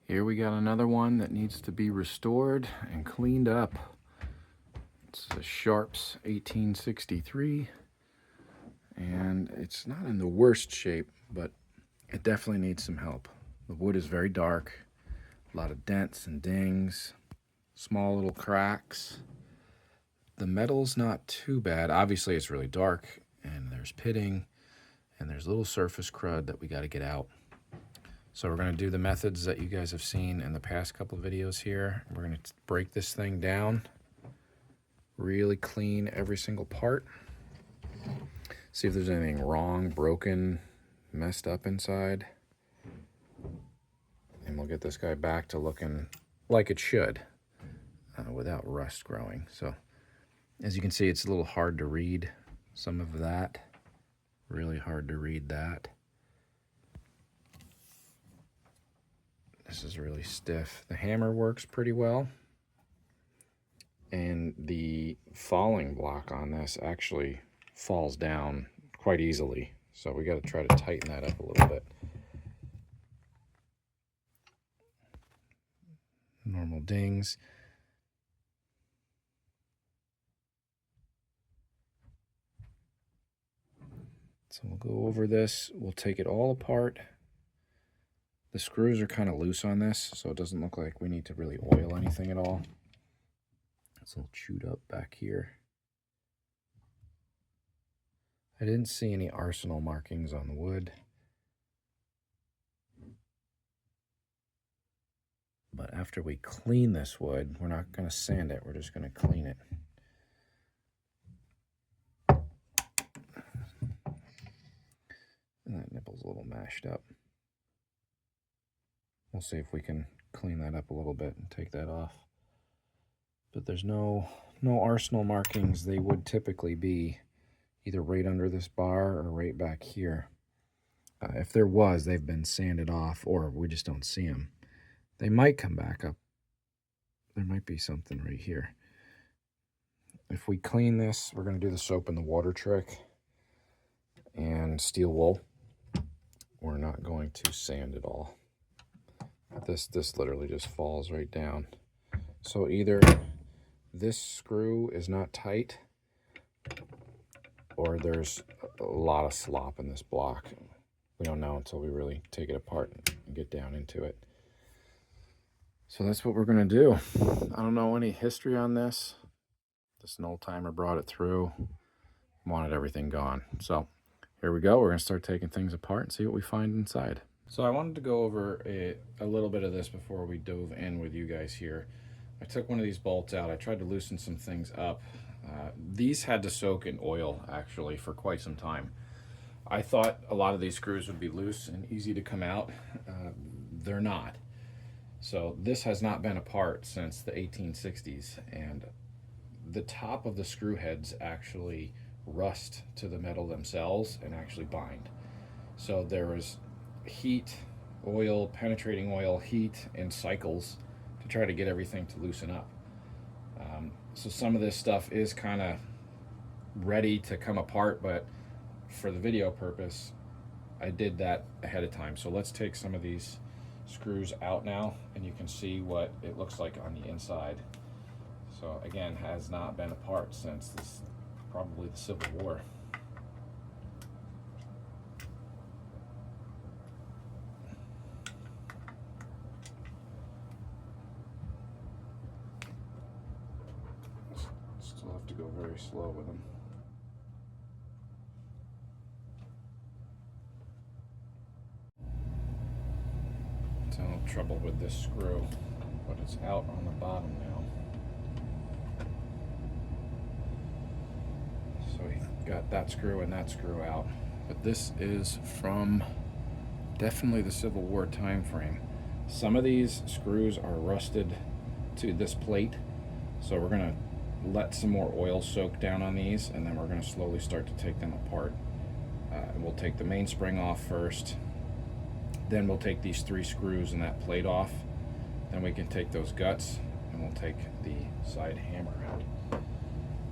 Here we got another one that needs to be restored and cleaned up. It's a Sharps 1863, and it's not in the worst shape, but it definitely needs some help. The wood is very dark, a lot of dents and dings, small little cracks. The metal's not too bad. Obviously it's really dark, and there's pitting, and there's little surface crud that we got to get out. So we're going to do the methods that you guys have seen in the past couple of videos here. We're going to break this thing down, really clean every single part, see if there's anything wrong, broken, messed up inside, and we'll get this guy back to looking like it should without rust growing. So as you can see, it's a little hard to read some of that, really hard to read that. This is really stiff. The hammer works pretty well. And the falling block on this actually falls down quite easily. So we got to try to tighten that up a little bit. Normal dings. So we'll go over this. We'll take it all apart. The screws are kind of loose on this, so it doesn't look like we need to really oil anything at all. It's a little chewed up back here. I didn't see any arsenal markings on the wood. But after we clean this wood, we're not going to sand it, we're just going to clean it. And that nipple's a little mashed up. We'll see if we can clean that up a little bit and take that off. But there's no arsenal markings. They would typically be either right under this bar or right back here. If there was, they've been sanded off, or we just don't see them. They might come back up. There might be something right here. If we clean this, we're going to do the soap and the water trick and steel wool. We're not going to sand it all. This literally just falls right down. So either this screw is not tight, or there's a lot of slop in this block. We don't know until we really take it apart and get down into it. So that's what we're going to do. I don't know any history on this. This old timer brought it through, wanted everything gone. So here we go. We're going to start taking things apart and see what we find inside. So I wanted to go over a little bit of this before we dove in with you guys here. I took one of these bolts out. I tried to loosen some things up. These had to soak in oil, actually, for quite some time. I thought a lot of these screws would be loose and easy to come out. They're not. So this has not been apart since the 1860s, and the top of the screw heads actually rust to the metal themselves and actually bind. So there was heat, oil, penetrating oil, heat, and cycles to try to get everything to loosen up. So some of this stuff is kind of ready to come apart, but for the video purpose, I did that ahead of time. So let's take some of these screws out now, and you can see what it looks like on the inside. So again, has not been apart since probably the Civil War. Still have to go very slow with them. It's no trouble with this screw, but it's out on the bottom now. So we got that screw and that screw out. But this is from definitely the Civil War time frame. Some of these screws are rusted to this plate, so we're going to let some more oil soak down on these, and then we're going to slowly start to take them apart. We'll take the mainspring off first, then we'll take these 3 screws and that plate off, then we can take those guts and we'll take the side hammer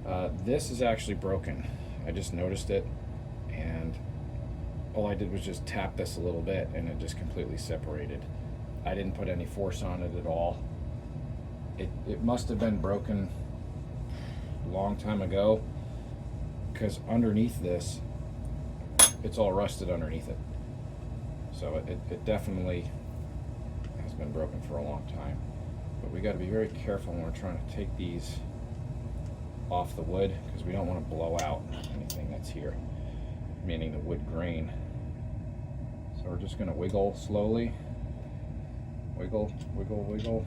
out. This is actually broken. I just noticed it, and all I did was just tap this a little bit and it just completely separated. I didn't put any force on it at all. It must have been broken a long time ago, because underneath this, it's all rusted underneath it. So it definitely has been broken for a long time. But we got to be very careful when we're trying to take these off the wood, because we don't want to blow out anything that's here, meaning the wood grain. So we're just going to wiggle slowly. Wiggle, wiggle, wiggle.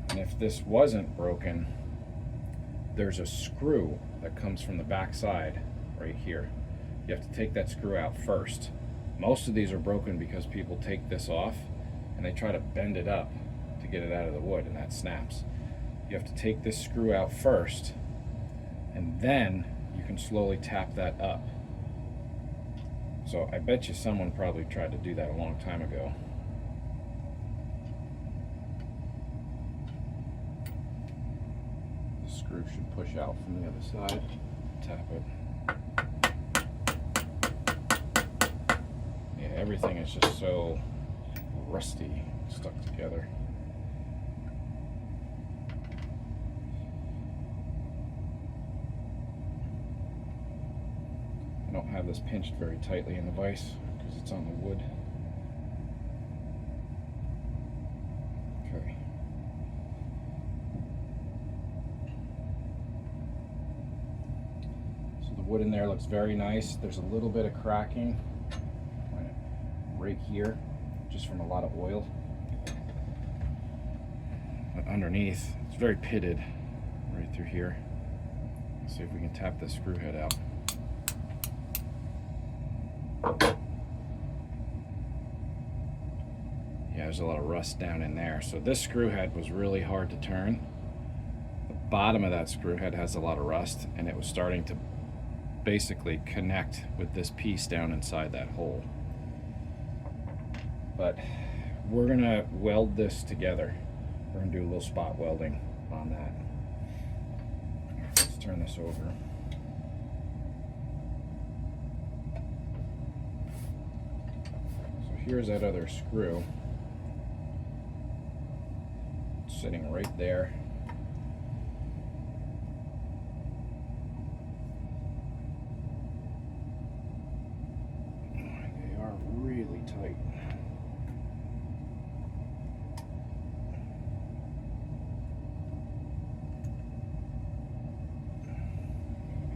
And if this wasn't broken, there's a screw that comes from the back side right here. You have to take that screw out first. Most of these are broken because people take this off and they try to bend it up to get it out of the wood, and that snaps. You have to take this screw out first, and then you can slowly tap that up. So I bet you someone probably tried to do that a long time ago. The screw should push out from the other side. Tap it. Yeah, everything is just so rusty, stuck together. I don't have this pinched very tightly in the vise because it's on the wood. Okay. So the wood in there looks very nice. There's a little bit of cracking right here, just from a lot of oil. But underneath, it's very pitted right through here. Let's see if we can tap the screw head out. Yeah, there's a lot of rust down in there. So this screw head was really hard to turn. The bottom of that screw head has a lot of rust, and it was starting to basically connect with this piece down inside that hole. But we're gonna weld this together. We're gonna do a little spot welding on that. Let's turn this over. Here's that other screw. It's sitting right there. They are really tight.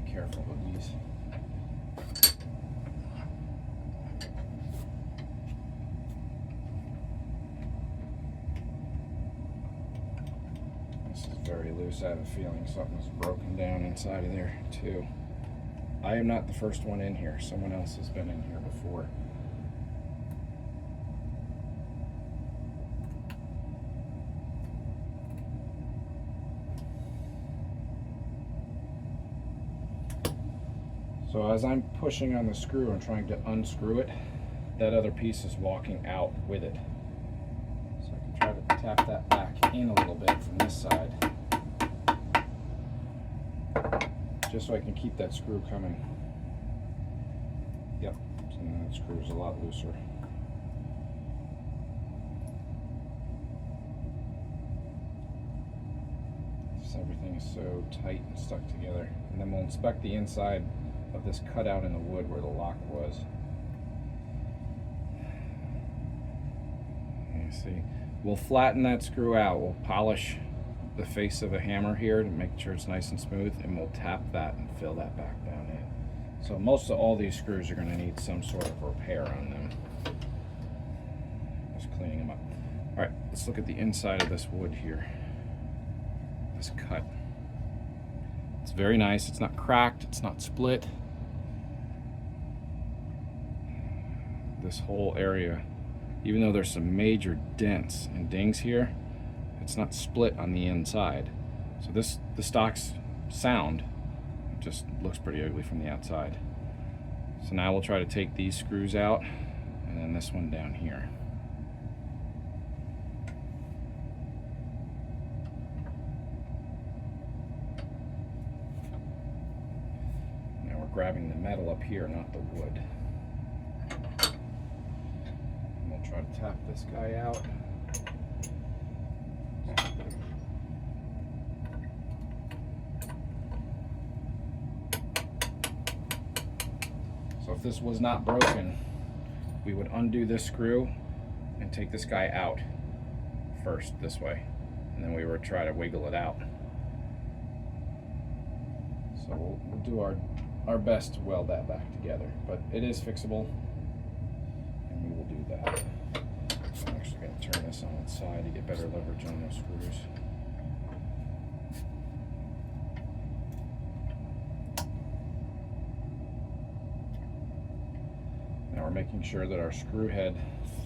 Be careful with these. Very loose. I have a feeling something's broken down inside of there too. I am not the first one in here. Someone else has been in here before. So as I'm pushing on the screw and trying to unscrew it, that other piece is walking out with it. So I can try to tap that back in a little bit from this side, just so I can keep that screw coming. Yep, so now that screw is a lot looser. Just everything is so tight and stuck together. And then we'll inspect the inside of this cutout in the wood where the lock was. You see, we'll flatten that screw out. We'll polish the face of a hammer here to make sure it's nice and smooth, and we'll tap that and fill that back down in. So most of all these screws are going to need some sort of repair on them. Just cleaning them up. All right, let's look at the inside of this wood here. This cut. It's very nice. It's not cracked. It's not split. This whole area, even though there's some major dents and dings here, it's not split on the inside. So the stock's sound. It just looks pretty ugly from the outside. So now we'll try to take these screws out, and then this one down here. Now we're grabbing the metal up here, not the wood. And we'll try to tap this guy out. So if this was not broken, we would undo this screw and take this guy out first this way, and then we would try to wiggle it out. So we'll do our best to weld that back together, but it is fixable, and we will do that. I'm actually going to turn this on its side to get better leverage on those screws. Now we're making sure that our screw head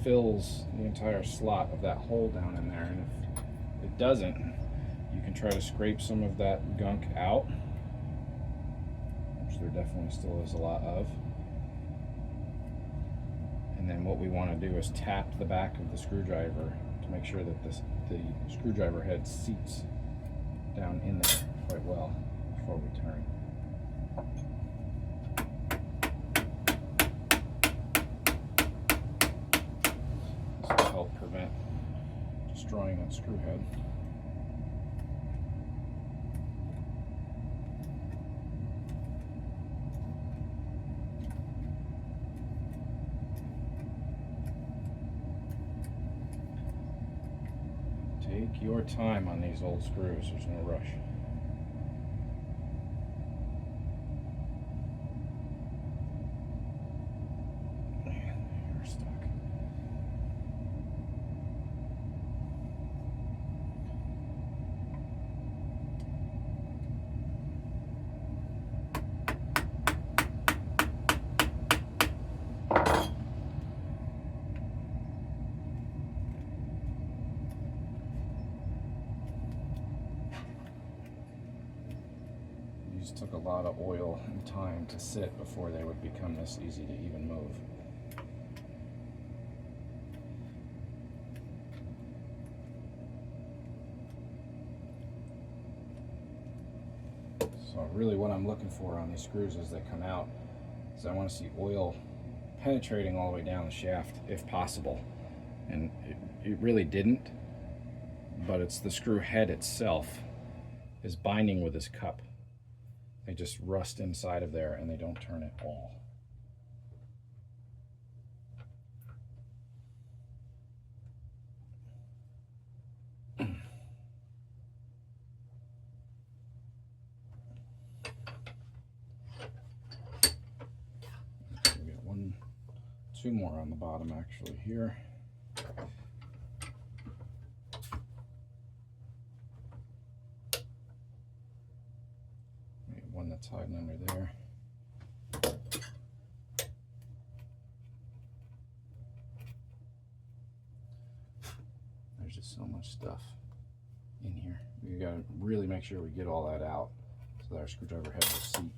fills the entire slot of that hole down in there, and if it doesn't, you can try to scrape some of that gunk out, which there definitely still is a lot of. And then what we want to do is tap the back of the screwdriver to make sure that the screwdriver head seats down in there quite well before we turn. This will help prevent destroying that screw head. Take your time on these old screws, there's no rush. Man, you're stuck. Took a lot of oil and time to sit before they would become this easy to even move. So really what I'm looking for on these screws as they come out is I want to see oil penetrating all the way down the shaft if possible. And it really didn't, but it's the screw head itself is binding with this cup. They just rust inside of there and they don't turn at all. We got two more on the bottom actually here. One that's hiding under there. There's just so much stuff in here. We gotta really make sure we get all that out so that our screwdriver head will seat.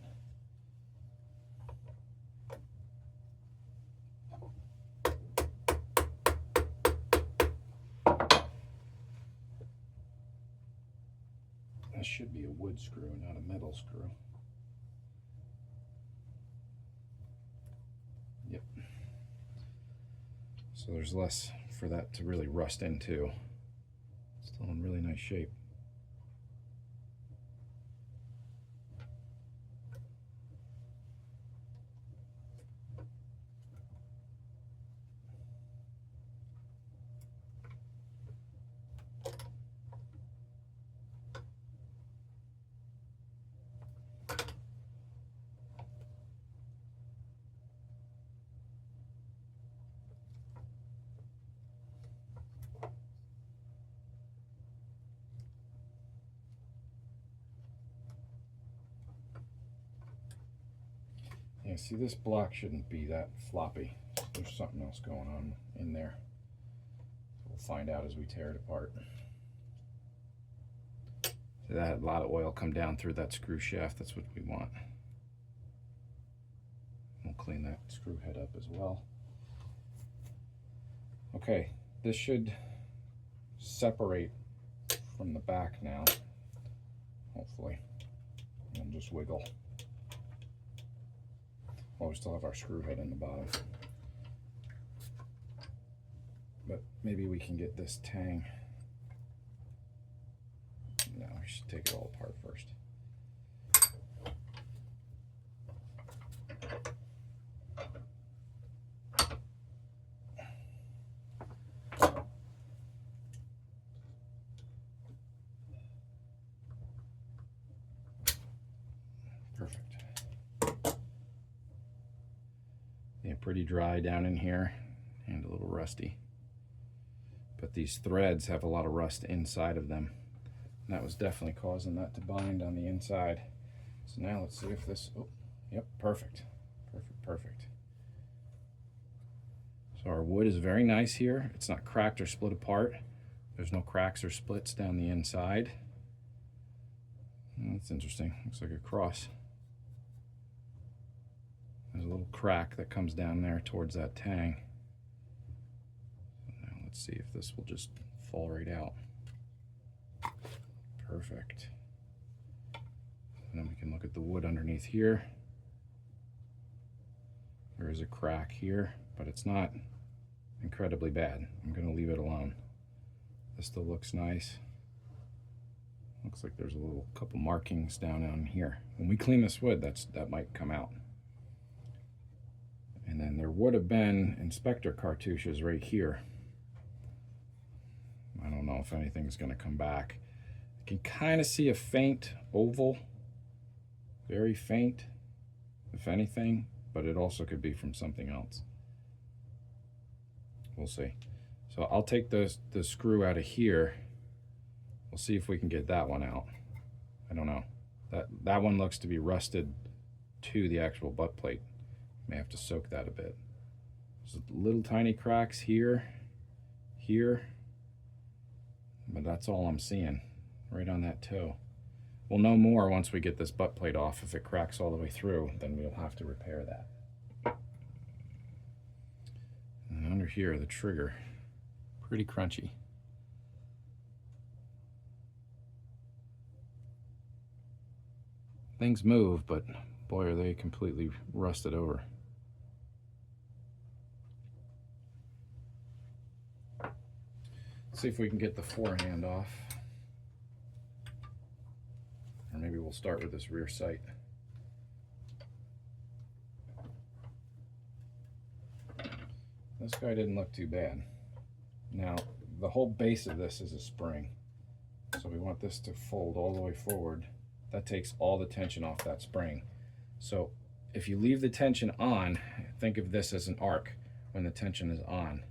This should be a wood screw, not a metal screw. Yep. So there's less for that to really rust into. Still in really nice shape. Yeah, see, this block shouldn't be that floppy. There's something else going on in there. We'll find out as we tear it apart. So that had a lot of oil come down through that screw shaft. That's what we want. We'll clean that screw head up as well. Okay, this should separate from the back now, hopefully, and just wiggle. Well, we still have our screw head in the bottom. But maybe we can get this tang. No, we should take it all apart first. Perfect. Yeah, pretty dry down in here and a little rusty. But these threads have a lot of rust inside of them. And that was definitely causing that to bind on the inside. So now let's see if this, oh, yep, perfect. Perfect, perfect. So our wood is very nice here. It's not cracked or split apart. There's no cracks or splits down the inside. That's interesting. Looks like a cross. There's a little crack that comes down there towards that tang. Now let's see if this will just fall right out. Perfect. And then we can look at the wood underneath here. There is a crack here, but it's not incredibly bad. I'm going to leave it alone. This still looks nice. Looks like there's a little couple markings down on here. When we clean this wood, that might come out. And then there would have been inspector cartouches right here. I don't know if anything's going to come back. I can kind of see a faint oval, very faint, if anything, but it also could be from something else. We'll see. So I'll take the screw out of here. We'll see if we can get that one out. I don't know. That one looks to be rusted to the actual butt plate. May have to soak that a bit. There's little tiny cracks here, but that's all I'm seeing, right on that toe. We'll know more once we get this butt plate off. If it cracks all the way through, then we'll have to repair that. And under here, the trigger, pretty crunchy. Things move, but boy, are they completely rusted over. Let's see if we can get the forehand off. Or maybe we'll start with this rear sight. This guy didn't look too bad. Now, the whole base of this is a spring. So we want this to fold all the way forward. That takes all the tension off that spring. So if you leave the tension on, think of this as an arc when the tension is on.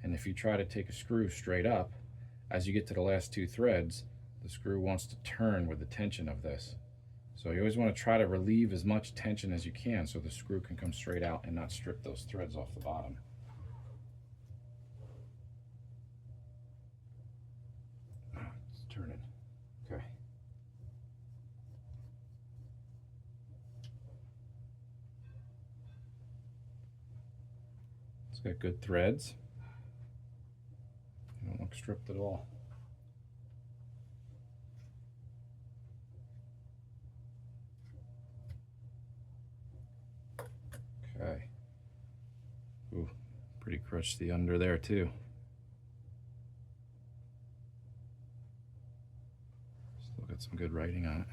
And if you try to take a screw straight up, as you get to the last two threads, the screw wants to turn with the tension of this. So you always want to try to relieve as much tension as you can so the screw can come straight out and not strip those threads off the bottom. It's turning. Okay. It's got good threads. They don't look stripped at all. Okay. Ooh, pretty crusty under there too. Still got some good writing on it.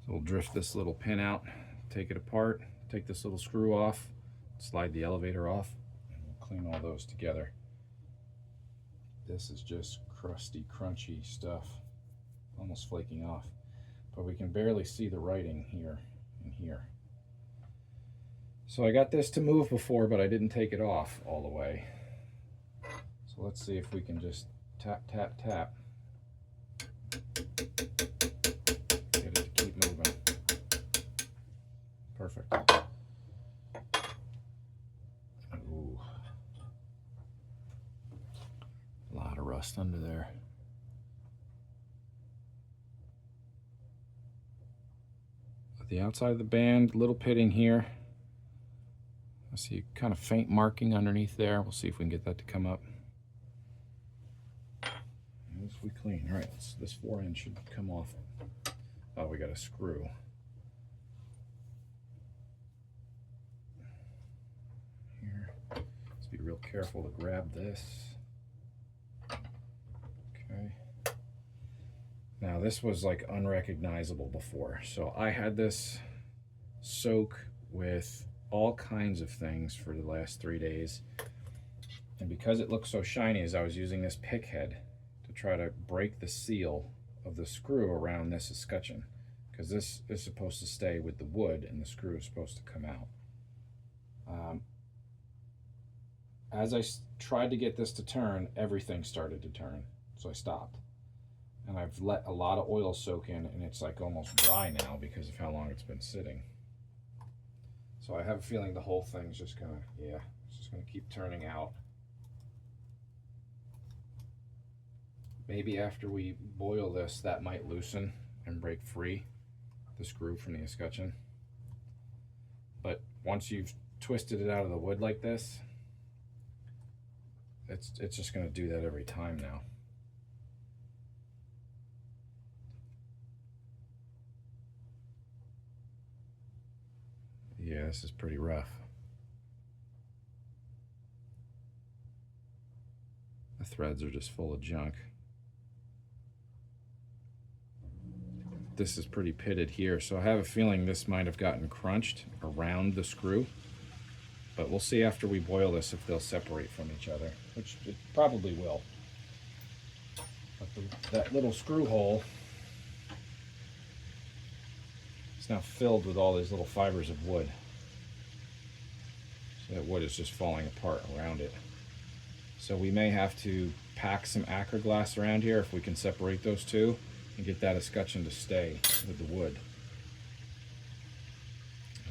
So we'll drift this little pin out, take it apart, take this little screw off, slide the elevator off, and we'll clean all those together. This is just crusty, crunchy stuff, almost flaking off. But we can barely see the writing here and here. So I got this to move before, but I didn't take it off all the way. So let's see if we can just tap, tap, tap. Perfect. Ooh. A lot of rust under there. At the outside of the band, little pitting here. I see a kind of faint marking underneath there. We'll see if we can get that to come up. as we clean. All right, this 4-inch should come off. Oh, we got a screw. Here, let's be real careful to grab this. Okay. Now this was like unrecognizable before. So I had this soak with all kinds of things for the last 3 days. And because it looked so shiny, as I was using this pick head to try to break the seal of the screw around this escutcheon, because this is supposed to stay with the wood and the screw is supposed to come out. As I tried to get this to turn, everything started to turn, so I stopped. And I've let a lot of oil soak in, and it's like almost dry now because of how long it's been sitting. So I have a feeling the whole thing's just gonna, yeah, it's just gonna keep turning out. Maybe after we boil this, that might loosen and break free the screw from the escutcheon. But once you've twisted it out of the wood like this, it's just going to do that every time now. Yeah, this is pretty rough. The threads are just full of junk. This is pretty pitted here, so I have a feeling this might have gotten crunched around the screw. But we'll see after we boil this if they'll separate from each other, which it probably will. But that little screw hole is now filled with all these little fibers of wood. So that wood is just falling apart around it. So we may have to pack some acrylic glass around here if we can separate those two and get that escutcheon to stay with the wood.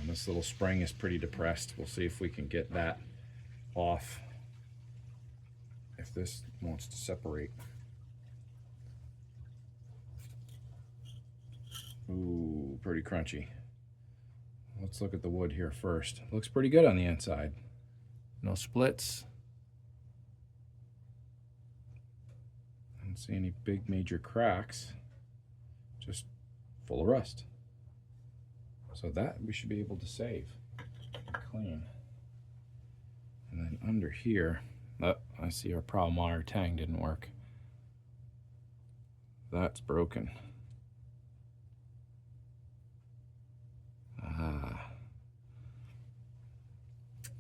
And this little spring is pretty depressed. We'll see if we can get that off if this wants to separate. Ooh, pretty crunchy. Let's look at the wood here first. Looks pretty good on the inside. No splits. I don't see any big major cracks. Just full of rust. So that we should be able to save and clean. And then under here, oh, I see our problem wire tang didn't work. That's broken.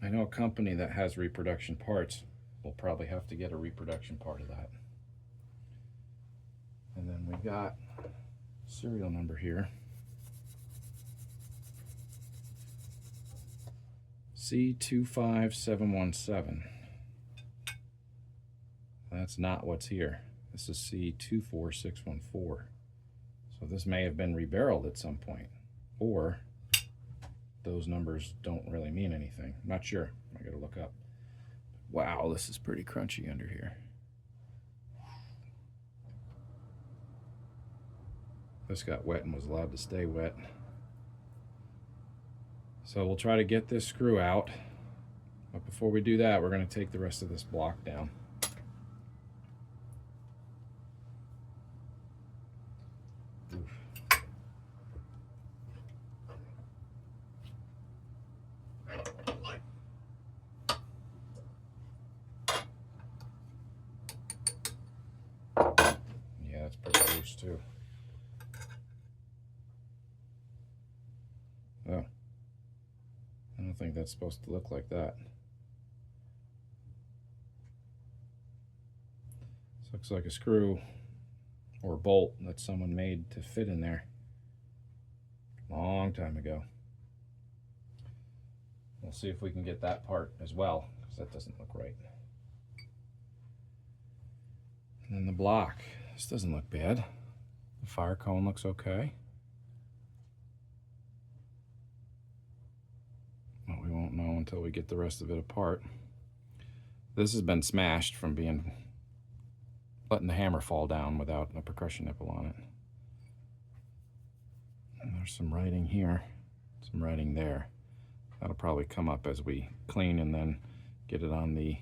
I know a company that has reproduction parts. We'll probably have to get a reproduction part of that. And then we got serial number here. C25717. That's not what's here. This is C24614. So this may have been rebarreled at some point, or those numbers don't really mean anything. I'm not sure. I gotta look up. Wow, this is pretty crunchy under here. This got wet and was allowed to stay wet. So we'll try to get this screw out. But before we do that, we're going to take the rest of this block down. Yeah, it's pretty loose too. Oh. I don't think that's supposed to look like that. This looks like a screw or a bolt that someone made to fit in there a long time ago. We'll see if we can get that part as well, because that doesn't look right. And then the block. This doesn't look bad. The fire cone looks okay. But we won't know until we get the rest of it apart. This has been smashed from letting the hammer fall down without a percussion nipple on it. And there's some writing here, some writing there. That'll probably come up as we clean and then get it on the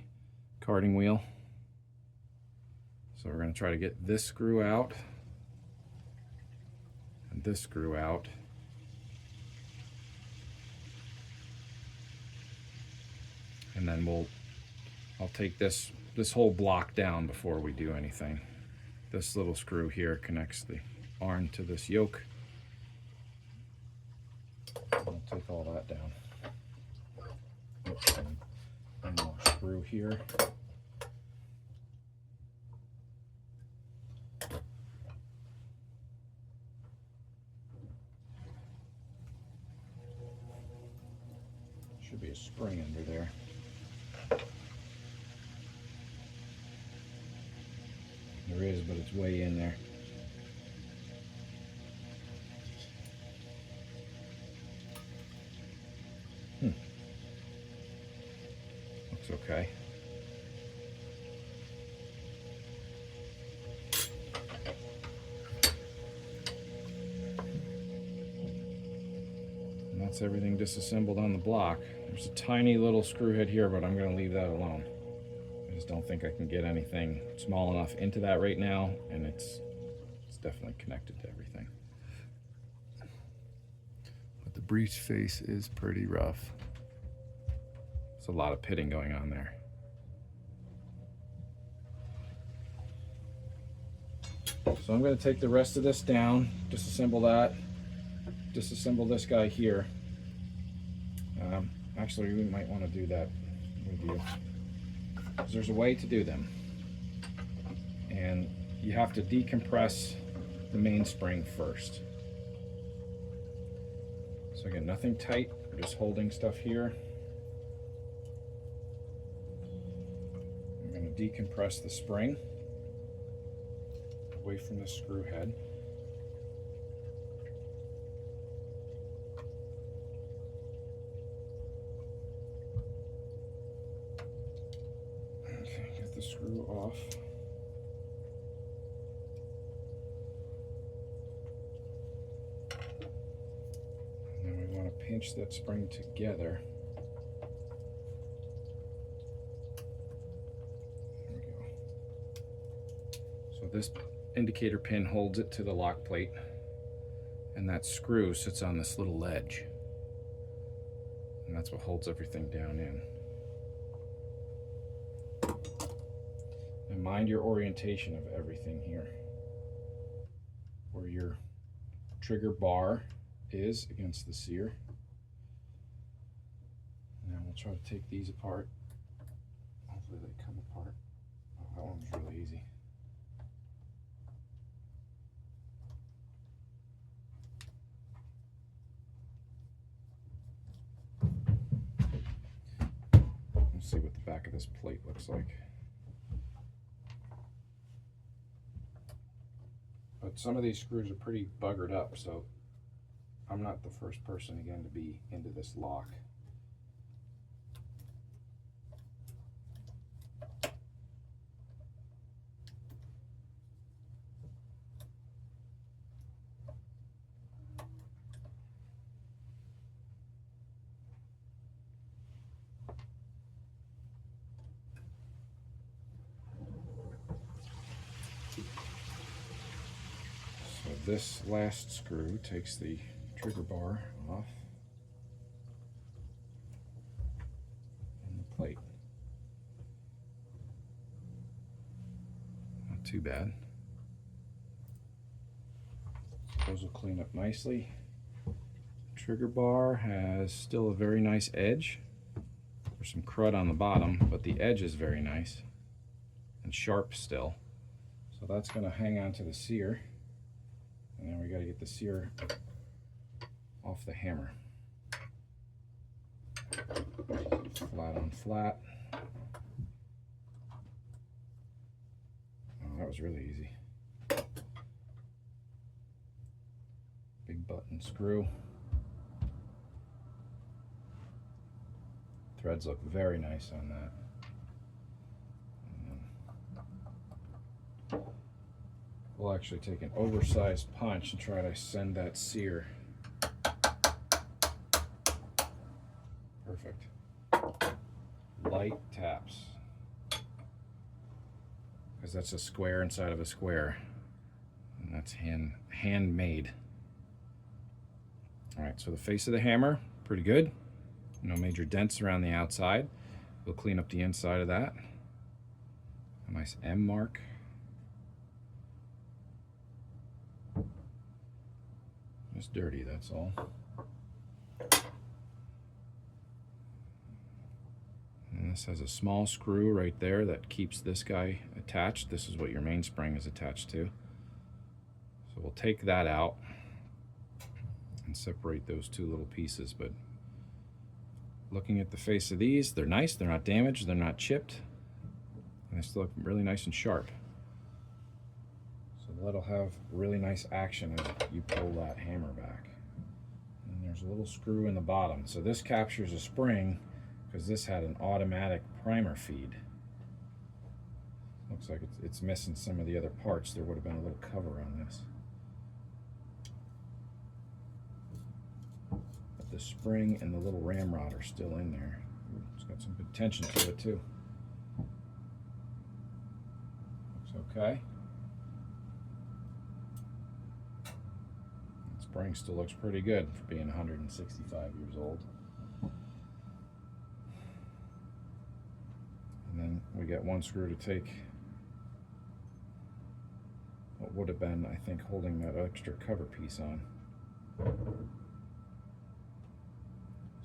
carding wheel. So we're going to try to get this screw out and this screw out. And then I'll take this whole block down before we do anything. This little screw here connects the arm to this yoke. I'll take all that down. Oops, one more screw here. Should be a spring under there. There is, but it's way in there. Looks okay. And that's everything disassembled on the block. There's a tiny little screw head here, but I'm going to leave that alone. I just don't think I can get anything small enough into that right now, and it's definitely connected to everything. But the breech face is pretty rough. There's a lot of pitting going on there. So I'm going to take the rest of this down, disassemble that, disassemble this guy here. Actually, we might want to do that with you, because there's a way to do them. And you have to decompress the mainspring first. So again, nothing tight, we're just holding stuff here. I'm going to decompress the spring away from the screw head. Okay, get the screw off. And then we want to pinch that spring together. There we go. So this indicator pin holds it to the lock plate, and that screw sits on this little ledge, and that's what holds everything down in. And mind your orientation of everything here, where your trigger bar is against the sear. Now we'll try to take these apart. Hopefully they come apart. Oh, that one was really easy. Let's see what the back of this plate looks like. But some of these screws are pretty buggered up, so I'm not the first person again to be into this lock. This last screw takes the trigger bar off and the plate. Not too bad. Those will clean up nicely. Trigger bar has still a very nice edge. There's some crud on the bottom, but the edge is very nice and sharp still. So that's going to hang on to the sear. And then we got to get the sear off the hammer. Flat on flat. Oh, that was really easy. Big button screw. Threads look very nice on that. We'll actually take an oversized punch and try to send that sear. Perfect. Light taps. Because because that's a square inside of a square. And that's handmade. All right, so the face of the hammer, pretty good. No major dents around the outside. We'll clean up the inside of that. A nice M mark. It's dirty, that's all. And this has a small screw right there that keeps this guy attached. This is what your mainspring is attached to. So we'll take that out and separate those two little pieces. But looking at the face of these, they're nice, they're not damaged, they're not chipped, and they still look really nice and sharp. So that'll have really nice action as you pull that hammer back. And there's a little screw in the bottom. So this captures a spring because this had an automatic primer feed. Looks like it's missing some of the other parts. There would have been a little cover on this. But the spring and the little ramrod are still in there. It's got some good tension to it too. Looks okay. The spring still looks pretty good for being 165 years old. And then we get one screw to take what would have been, I think, holding that extra cover piece on. So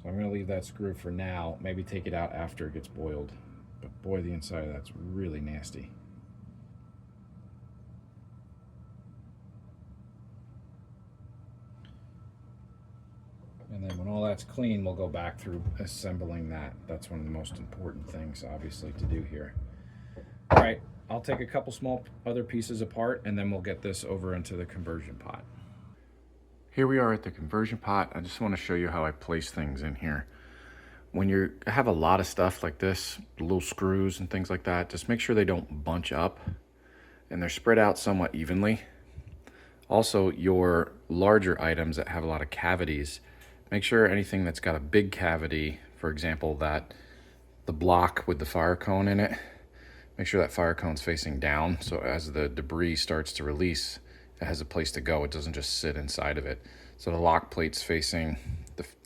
I'm going to leave that screw for now, maybe take it out after it gets boiled. But boy, the inside of that's really nasty. And then when all that's clean, we'll go back through assembling that. That's one of the most important things, obviously, to do here. All right, I'll take a couple small other pieces apart, and then we'll get this over into the conversion pot. Here we are at the conversion pot. I just want to show you how I place things in here. When you have a lot of stuff like this, little screws and things like that, just make sure they don't bunch up and they're spread out somewhat evenly. Also, your larger items that have a lot of cavities, make sure anything that's got a big cavity, for example, that the block with the fire cone in it, make sure that fire cone's facing down, so as the debris starts to release, it has a place to go. It doesn't just sit inside of it. So the lock plate's facing,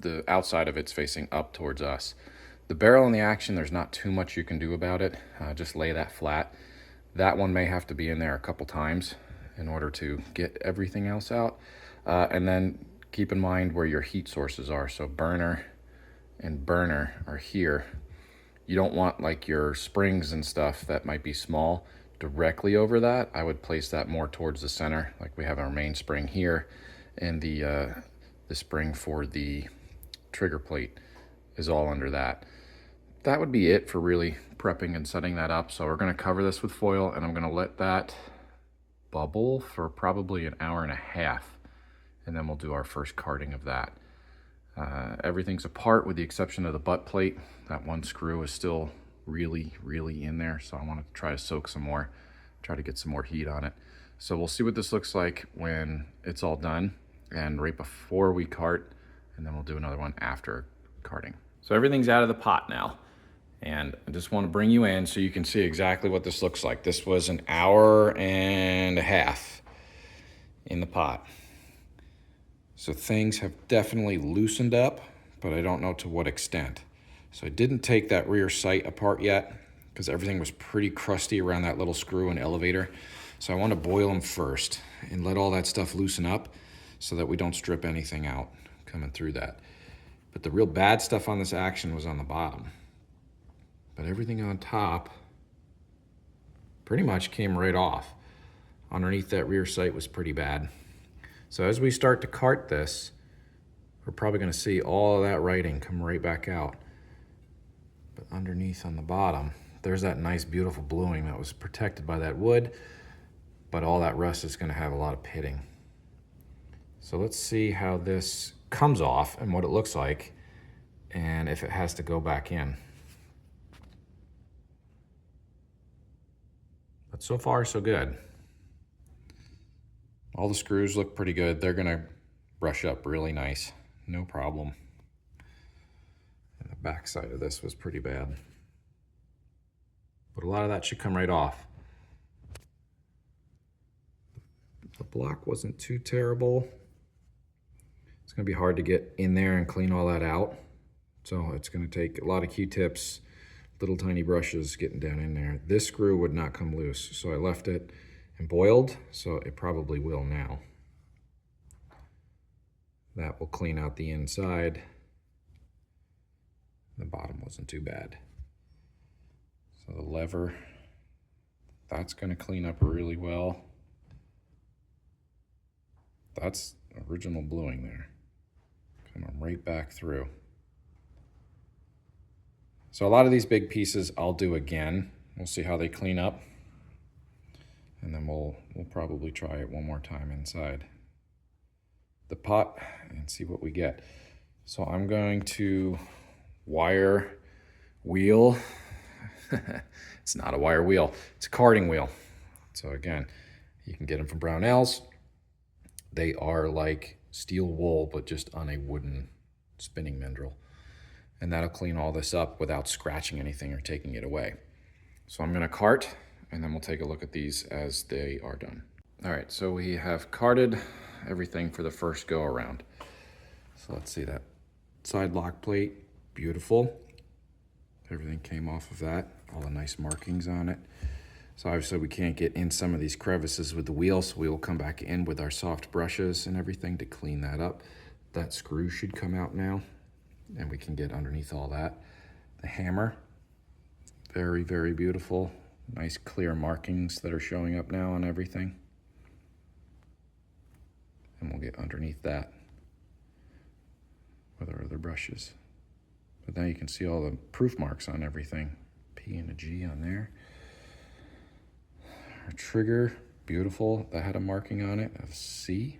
the outside of it's facing up towards us. The barrel and the action, there's not too much you can do about it. Just lay that flat. That one may have to be in there a couple times in order to get everything else out. And then keep in mind where your heat sources are. So burner and burner are here. You don't want like your springs and stuff that might be small directly over that. I would place that more towards the center. Like we have our main spring here, and the spring for the trigger plate is all under that. That would be it for really prepping and setting that up. So we're going to cover this with foil, and I'm going to let that bubble for probably an hour and a half. And then we'll do our first carting of that. Everything's apart with the exception of the butt plate. That one screw is still really in there, so I want to try to soak some more, try to get some more heat on it. So we'll see what this looks like when it's all done and right before we cart, and then we'll do another one after carting. So everything's out of the pot now, and I just want to bring you in so you can see exactly what this looks like. This was an hour and a half in the pot. So things have definitely loosened up, but I don't know to what extent. So I didn't take that rear sight apart yet because everything was pretty crusty around that little screw and elevator. So I want to boil them first and let all that stuff loosen up so that we don't strip anything out coming through that. But the real bad stuff on this action was on the bottom. But everything on top pretty much came right off. Underneath that rear sight was pretty bad. So as we start to cart this, we're probably going to see all of that writing come right back out. But underneath on the bottom, there's that nice beautiful bluing that was protected by that wood, but all that rust is going to have a lot of pitting. So let's see how this comes off and what it looks like, and if it has to go back in. But so far, so good. All the screws look pretty good. They're gonna brush up really nice, no problem. And the back side of this was pretty bad. But a lot of that should come right off. The block wasn't too terrible. It's going to be hard to get in there and clean all that out. So it's going to take a lot of Q-tips, little tiny brushes getting down in there. This screw would not come loose, so I left it and boiled, so it probably will now. That will clean out the inside. The bottom wasn't too bad. So the lever, that's going to clean up really well. That's original bluing there. Coming right back through. So a lot of these big pieces I'll do again. We'll see how they clean up. And then we'll probably try it one more time inside the pot and see what we get. So I'm going to wire wheel. It's not a wire wheel, it's a carding wheel. So again, you can get them from Brownells. They are like steel wool, but just on a wooden spinning mandrel. And that'll clean all this up without scratching anything or taking it away. So I'm gonna cart, and then we'll take a look at these as they are done. All right, so we have carted everything for the first go around. So let's see that side lock plate, beautiful. Everything came off of that, all the nice markings on it. So obviously we can't get in some of these crevices with the wheel, so we will come back in with our soft brushes and everything to clean that up. That screw should come out now, and we can get underneath all that. The hammer, very, very beautiful. Nice clear markings that are showing up now on everything. And we'll get underneath that with our other brushes. But now you can see all the proof marks on everything. P and a G on there. Our trigger, beautiful. That had a marking on it of C.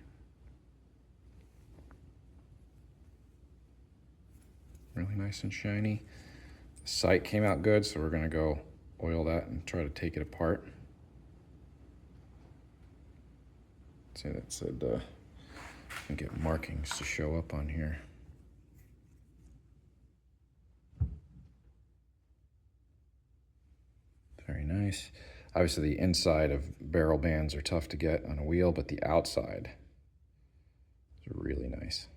Really nice and shiny. The sight came out good, so we're gonna go oil that and try to take it apart. See, that said, and get markings to show up on here. Very nice. Obviously the inside of barrel bands are tough to get on a wheel, but the outside is really nice.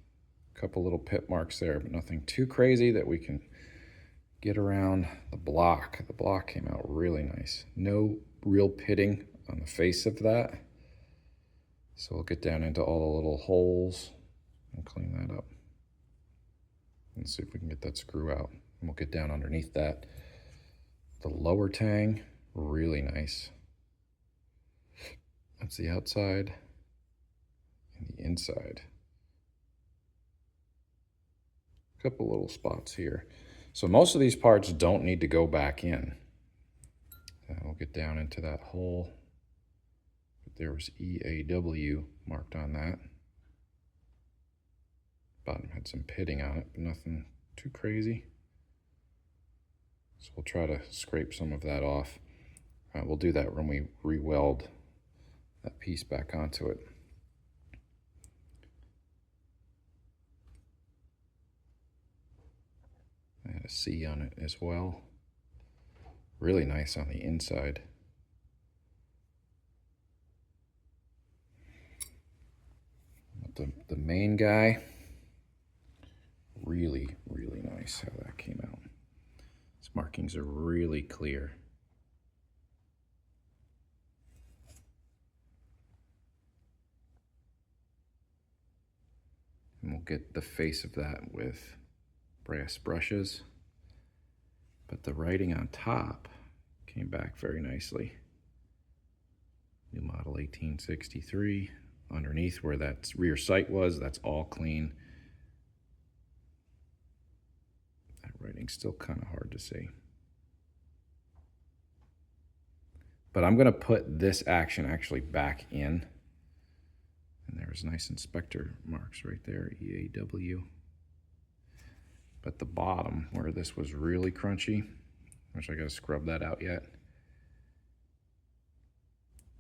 A couple little pit marks there, but nothing too crazy that we can get around. The block came out really nice. No real pitting on the face of that. So we'll get down into all the little holes and clean that up. And see if we can get that screw out. And we'll get down underneath that. The lower tang, really nice. That's the outside and the inside. A couple little spots here. So most of these parts don't need to go back in. We'll get down into that hole. But there was EAW marked on that. Bottom had some pitting on it, but nothing too crazy. So we'll try to scrape some of that off. We'll do that when we re-weld that piece back onto it. I had a C on it as well. Really nice on the inside. But the main guy, really, really nice how that came out. These markings are really clear. And we'll get the face of that with brass brushes. But the writing on top came back very nicely. New model 1863. Underneath where that rear sight was, that's all clean. That writing's still kind of hard to see. But I'm gonna put this action actually back in. And there's nice inspector marks right there, EAW. But the bottom, where this was really crunchy, which I gotta scrub that out yet.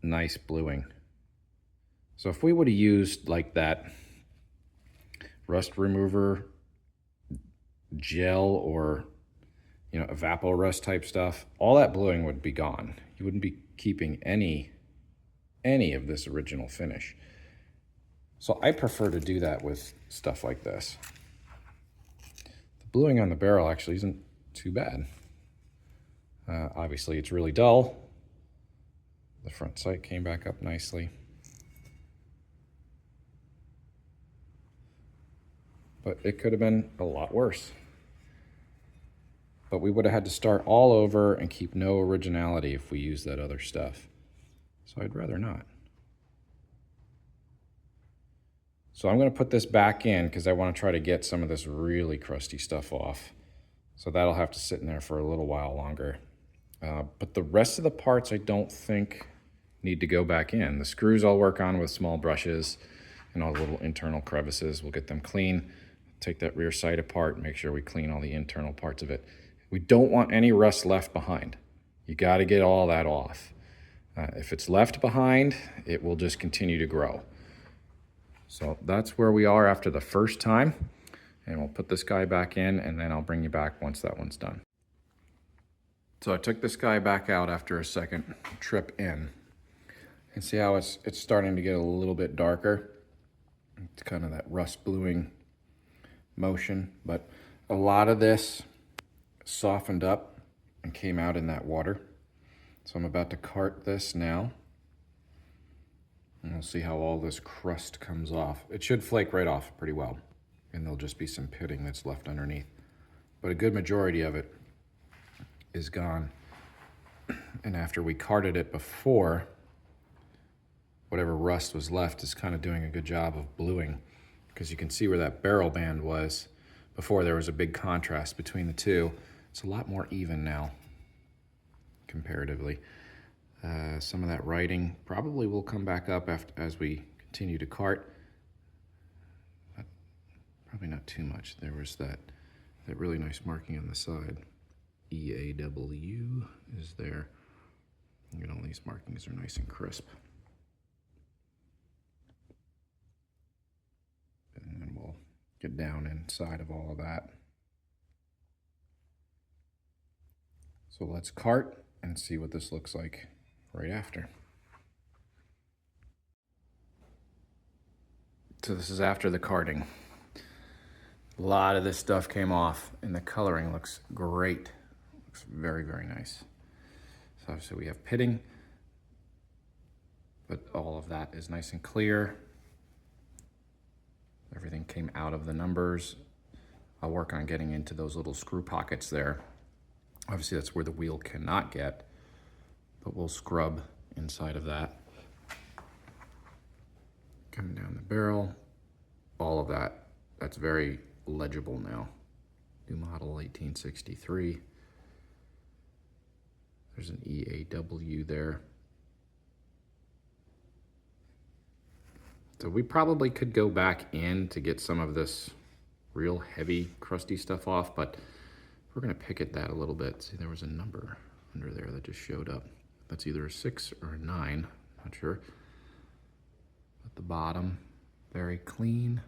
Nice bluing. So if we would have used like that rust remover gel or, you know, evapor rust type stuff, all that bluing would be gone. You wouldn't be keeping any any of this original finish. So I prefer to do that with stuff like this. The bluing on the barrel actually isn't too bad. Obviously it's really dull. The front sight came back up nicely. But it could have been a lot worse. But we would have had to start all over and keep no originality if we used that other stuff. So I'd rather not. So I'm going to put this back in because I want to try to get some of this really crusty stuff off. So that'll have to sit in there for a little while longer. But the rest of the parts I don't think need to go back in. The screws I'll work on with small brushes and all the little internal crevices. We'll get them clean. Take that rear sight apart, make sure we clean all the internal parts of it. We don't want any rust left behind. You got to get all that off. If it's left behind, it will just continue to grow. So that's where we are after the first time. And we'll put this guy back in, and then I'll bring you back once that one's done. So I took this guy back out after a second trip in. And see how it's starting to get a little bit darker. It's kind of that rust bluing motion, but a lot of this softened up and came out in that water. So I'm about to cart this now. And we'll see how all this crust comes off. It should flake right off pretty well. And there'll just be some pitting that's left underneath. But a good majority of it is gone. And after we carted it before, whatever rust was left is kind of doing a good job of bluing, because you can see where that barrel band was. Before there was a big contrast between the two. It's a lot more even now, comparatively. Some of that writing probably will come back up as we continue to cart. But probably not too much. There was that really nice marking on the side. EAW is there. You know, all these markings are nice and crisp. And then we'll get down inside of all of that. So let's cart and see what this looks like right after. So this is after the carting. A lot of this stuff came off and the coloring looks great. Looks very, very nice. So obviously we have pitting, but all of that is nice and clear. Everything came out of the numbers. I'll work on getting into those little screw pockets there. Obviously that's where the wheel cannot get, but we'll scrub inside of that. Coming down the barrel, all of that, that's very legible now. New model 1863. There's an EAW there. So we probably could go back in to get some of this real heavy, crusty stuff off, but we're gonna pick at that a little bit. See, there was a number under there that just showed up. That's either a 6 or a 9, not sure. At the bottom, very clean.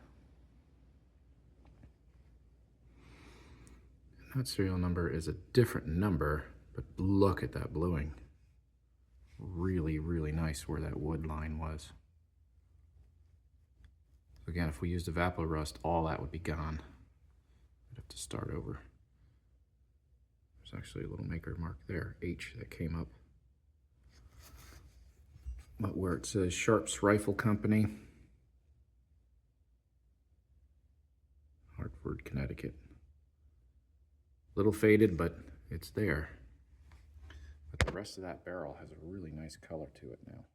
And that serial number is a different number, but look at that bluing. Really, really nice where that wood line was. Again, if we used evaporust, all that would be gone. We'd have to start over. There's actually a little maker mark there, H, that came up. But where it says Sharps Rifle Company, Hartford, Connecticut. Little faded, but it's there. But the rest of that barrel has a really nice color to it now.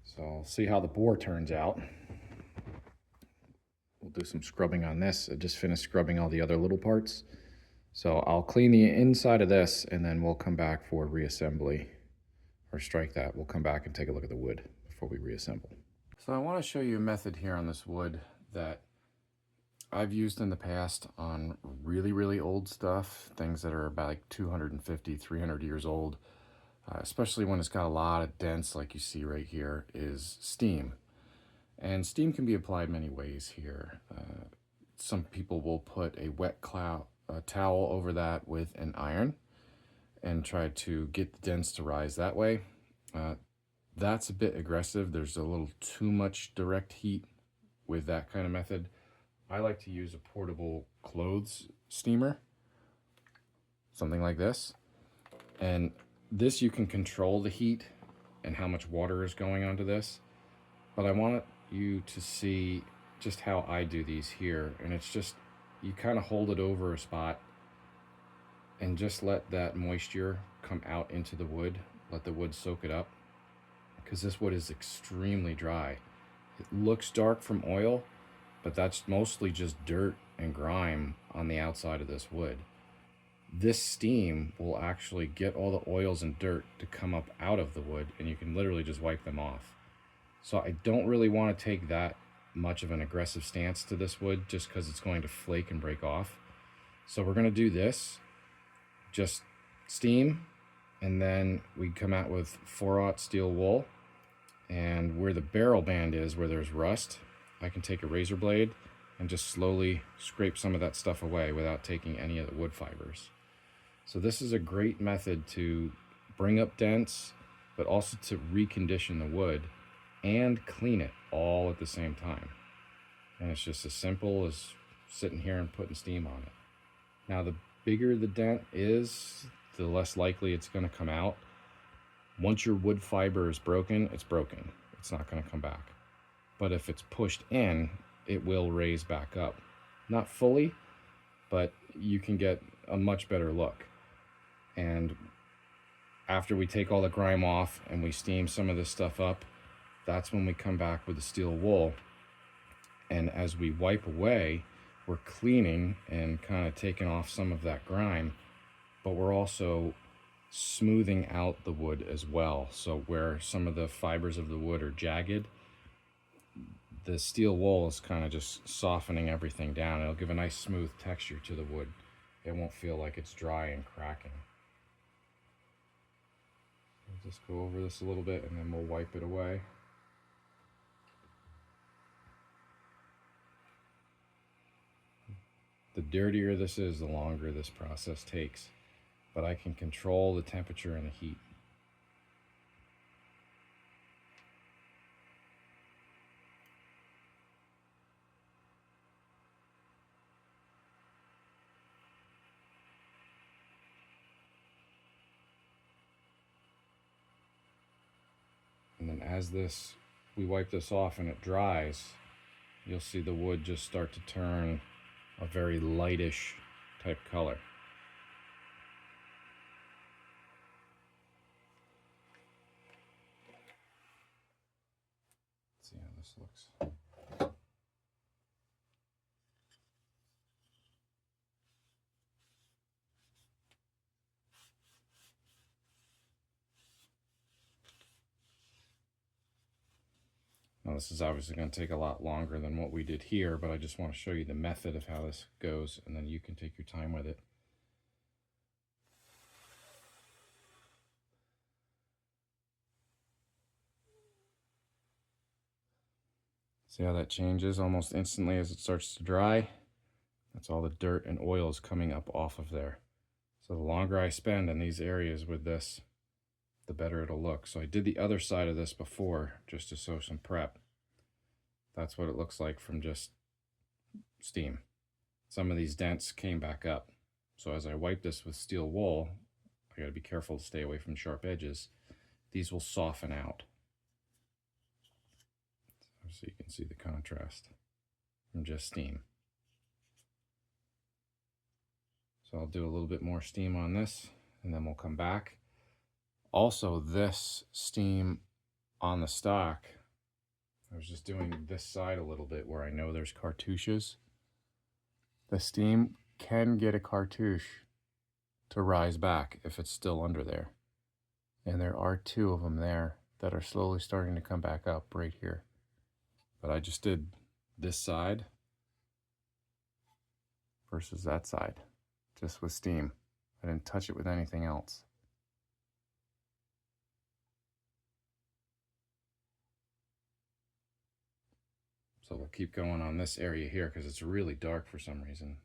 So I'll see how the bore turns out. We'll do some scrubbing on this. I just finished scrubbing all the other little parts. So I'll clean the inside of this and then we'll come back for reassembly, or strike that. We'll come back and take a look at the wood before we reassemble. So I want to show you a method here on this wood that I've used in the past on really, really old stuff, things that are about like 250, 300 years old. Especially when it's got a lot of dents like you see right here, is steam. And steam can be applied many ways here. Some people will put a wet towel over that with an iron, and try to get the dents to rise that way. That's a bit aggressive. There's a little too much direct heat with that kind of method. I like to use a portable clothes steamer, something like this. And this, you can control the heat and how much water is going onto this. But I want you to see just how I do these here. And it's just, you kind of hold it over a spot and just let that moisture come out into the wood. Let the wood soak it up, because this wood is extremely dry. It looks dark from oil, but that's mostly just dirt and grime on the outside of this wood. This steam will actually get all the oils and dirt to come up out of the wood, and you can literally just wipe them off. So I don't really want to take that much of an aggressive stance to this wood, just because it's going to flake and break off. So we're going to do this, just steam, and then we come out with 4/0 steel wool. And where the barrel band is, where there's rust, I can take a razor blade and just slowly scrape some of that stuff away without taking any of the wood fibers. So this is a great method to bring up dents, but also to recondition the wood and clean it all at the same time. And it's just as simple as sitting here and putting steam on it. Now, the bigger the dent is, the less likely it's going to come out. Once your wood fiber is broken, it's broken. It's not going to come back. But if it's pushed in, it will raise back up. Not fully, but you can get a much better look. And after we take all the grime off and we steam some of this stuff up, that's when we come back with the steel wool. And as we wipe away, we're cleaning and kind of taking off some of that grime, but we're also smoothing out the wood as well. So where some of the fibers of the wood are jagged, the steel wool is kind of just softening everything down. It'll give a nice smooth texture to the wood. It won't feel like it's dry and cracking. We'll just go over this a little bit and then we'll wipe it away. The dirtier this is, the longer this process takes. But I can control the temperature and the heat. And then as we wipe this off and it dries, you'll see the wood just start to turn a very lightish type color. See how this looks. Now this is obviously going to take a lot longer than what we did here, but I just want to show you the method of how this goes, and then you can take your time with it. See how that changes almost instantly as it starts to dry? That's all the dirt and oils coming up off of there. So the longer I spend in these areas with this, the better it'll look. So I did the other side of this before just to show some prep. That's what it looks like from just steam. Some of these dents came back up. So as I wipe this with steel wool, I gotta be careful to stay away from sharp edges. These will soften out. So you can see the contrast from just steam. So I'll do a little bit more steam on this and then we'll come back. Also, this steam on the stock, I was just doing this side a little bit where I know there's cartouches. The steam can get a cartouche to rise back if it's still under there. And there are 2 of them there that are slowly starting to come back up right here. But I just did this side versus that side, just with steam. I didn't touch it with anything else. So we'll keep going on this area here because it's really dark for some reason.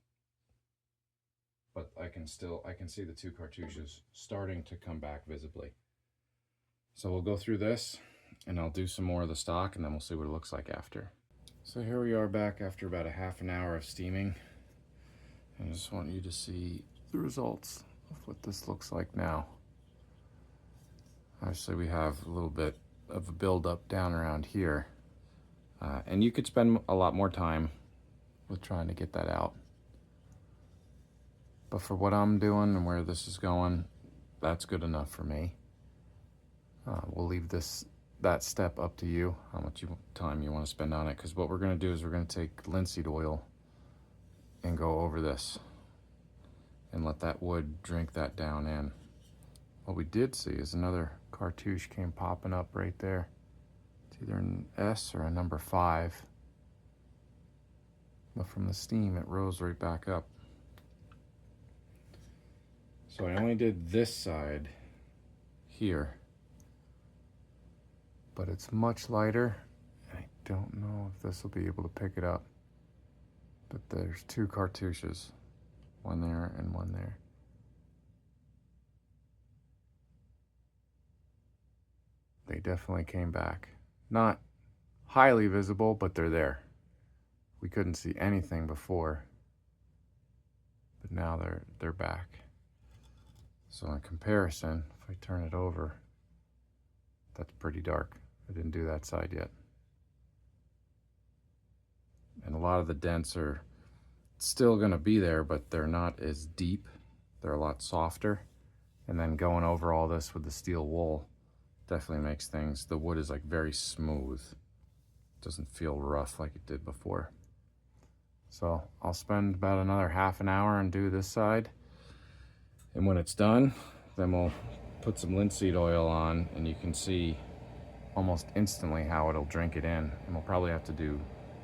but I can see the two cartouches starting to come back visibly. So we'll go through this and I'll do some more of the stock and then we'll see what it looks like after. So here we are back after about a half an hour of steaming. I just want you to see the results of what this looks like now. Obviously we have a little bit of a buildup down around here. And you could spend a lot more time with trying to get that out. But for what I'm doing and where this is going, that's good enough for me. We'll leave that step up to you, how much time you want to spend on it. Because what we're going to do is we're going to take linseed oil and go over this and let that wood drink that down in. What we did see is another cartouche came popping up right there. It's either an S or a number 5. But from the steam, it rose right back up. So I only did this side here, but it's much lighter. I don't know if this will be able to pick it up, but there's 2 cartouches, one there and one there. They definitely came back. Not highly visible, but they're there. We couldn't see anything before, but now they're back. So in comparison, if I turn it over, that's pretty dark. I didn't do that side yet. And a lot of the dents are still gonna be there, but they're not as deep. They're a lot softer. And then going over all this with the steel wool definitely makes things, the wood is like very smooth. It doesn't feel rough like it did before. So I'll spend about another half an hour and do this side. And when it's done, then we'll put some linseed oil on and you can see almost instantly how it'll drink it in. And we'll probably have to do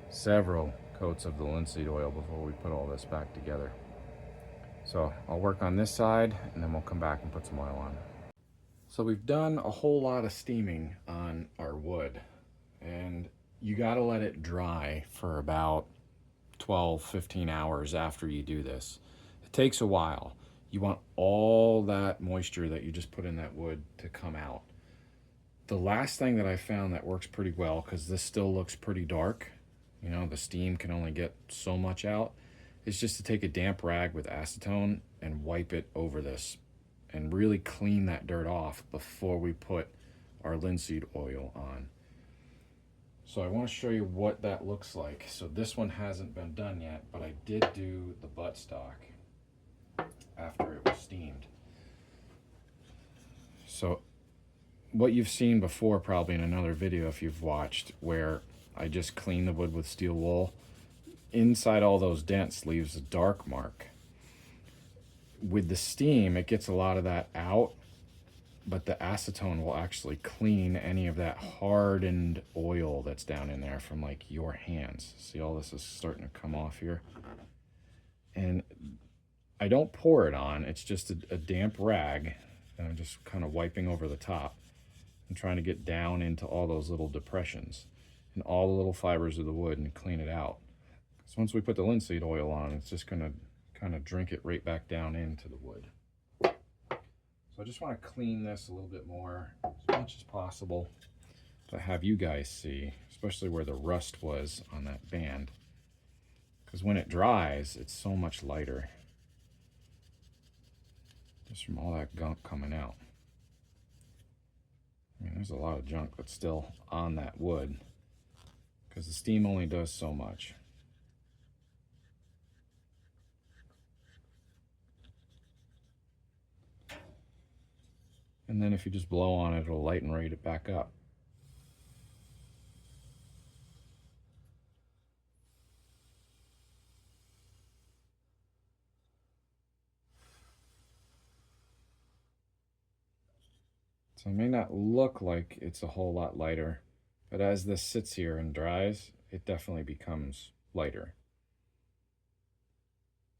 several coats of the linseed oil before we put all this back together. So I'll work on this side and then we'll come back and put some oil on. So we've done a whole lot of steaming on our wood and you gotta let it dry for about 12-15 hours after you do this. It takes a while. You want all that moisture that you just put in that wood to come out. The last thing that I found that works pretty well, because this still looks pretty dark, you know, the steam can only get so much out, is just to take a damp rag with acetone and wipe it over this and really clean that dirt off before we put our linseed oil on. So I want to show you what that looks like. So this one hasn't been done yet, but I did do the buttstock after it was steamed. So what you've seen before probably in another video if you've watched, where I just clean the wood with steel wool, inside all those dents leaves a dark mark. With the steam, it gets a lot of that out, but the acetone will actually clean any of that hardened oil that's down in there from like your hands. See, all this is starting to come off here. And I don't pour it on, it's just a damp rag, and I'm just kind of wiping over the top and trying to get down into all those little depressions and all the little fibers of the wood and clean it out. So once we put the linseed oil on, it's just gonna kind of drink it right back down into the wood. So I just want to clean this a little bit more as much as possible to have you guys see, especially where the rust was on that band. Because when it dries, it's so much lighter. Just from all that gunk coming out. I mean, there's a lot of junk that's still on that wood because the steam only does so much. And then if you just blow on it, it'll lighten right it back up. So it may not look like it's a whole lot lighter, but as this sits here and dries, it definitely becomes lighter.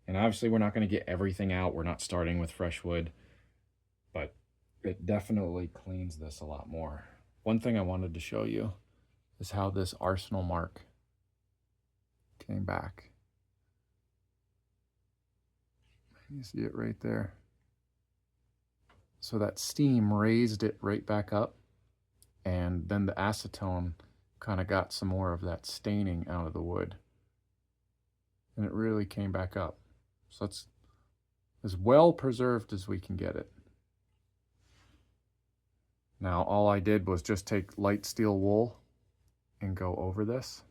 And obviously we're not going to get everything out. We're not starting with fresh wood, but it definitely cleans this a lot more. One thing I wanted to show you is how this arsenal mark came back. You see it right there. So that steam raised it right back up, and then the acetone kind of got some more of that staining out of the wood, and it really came back up. So it's as well preserved as we can get it. Now all I did was just take light steel wool and go over this.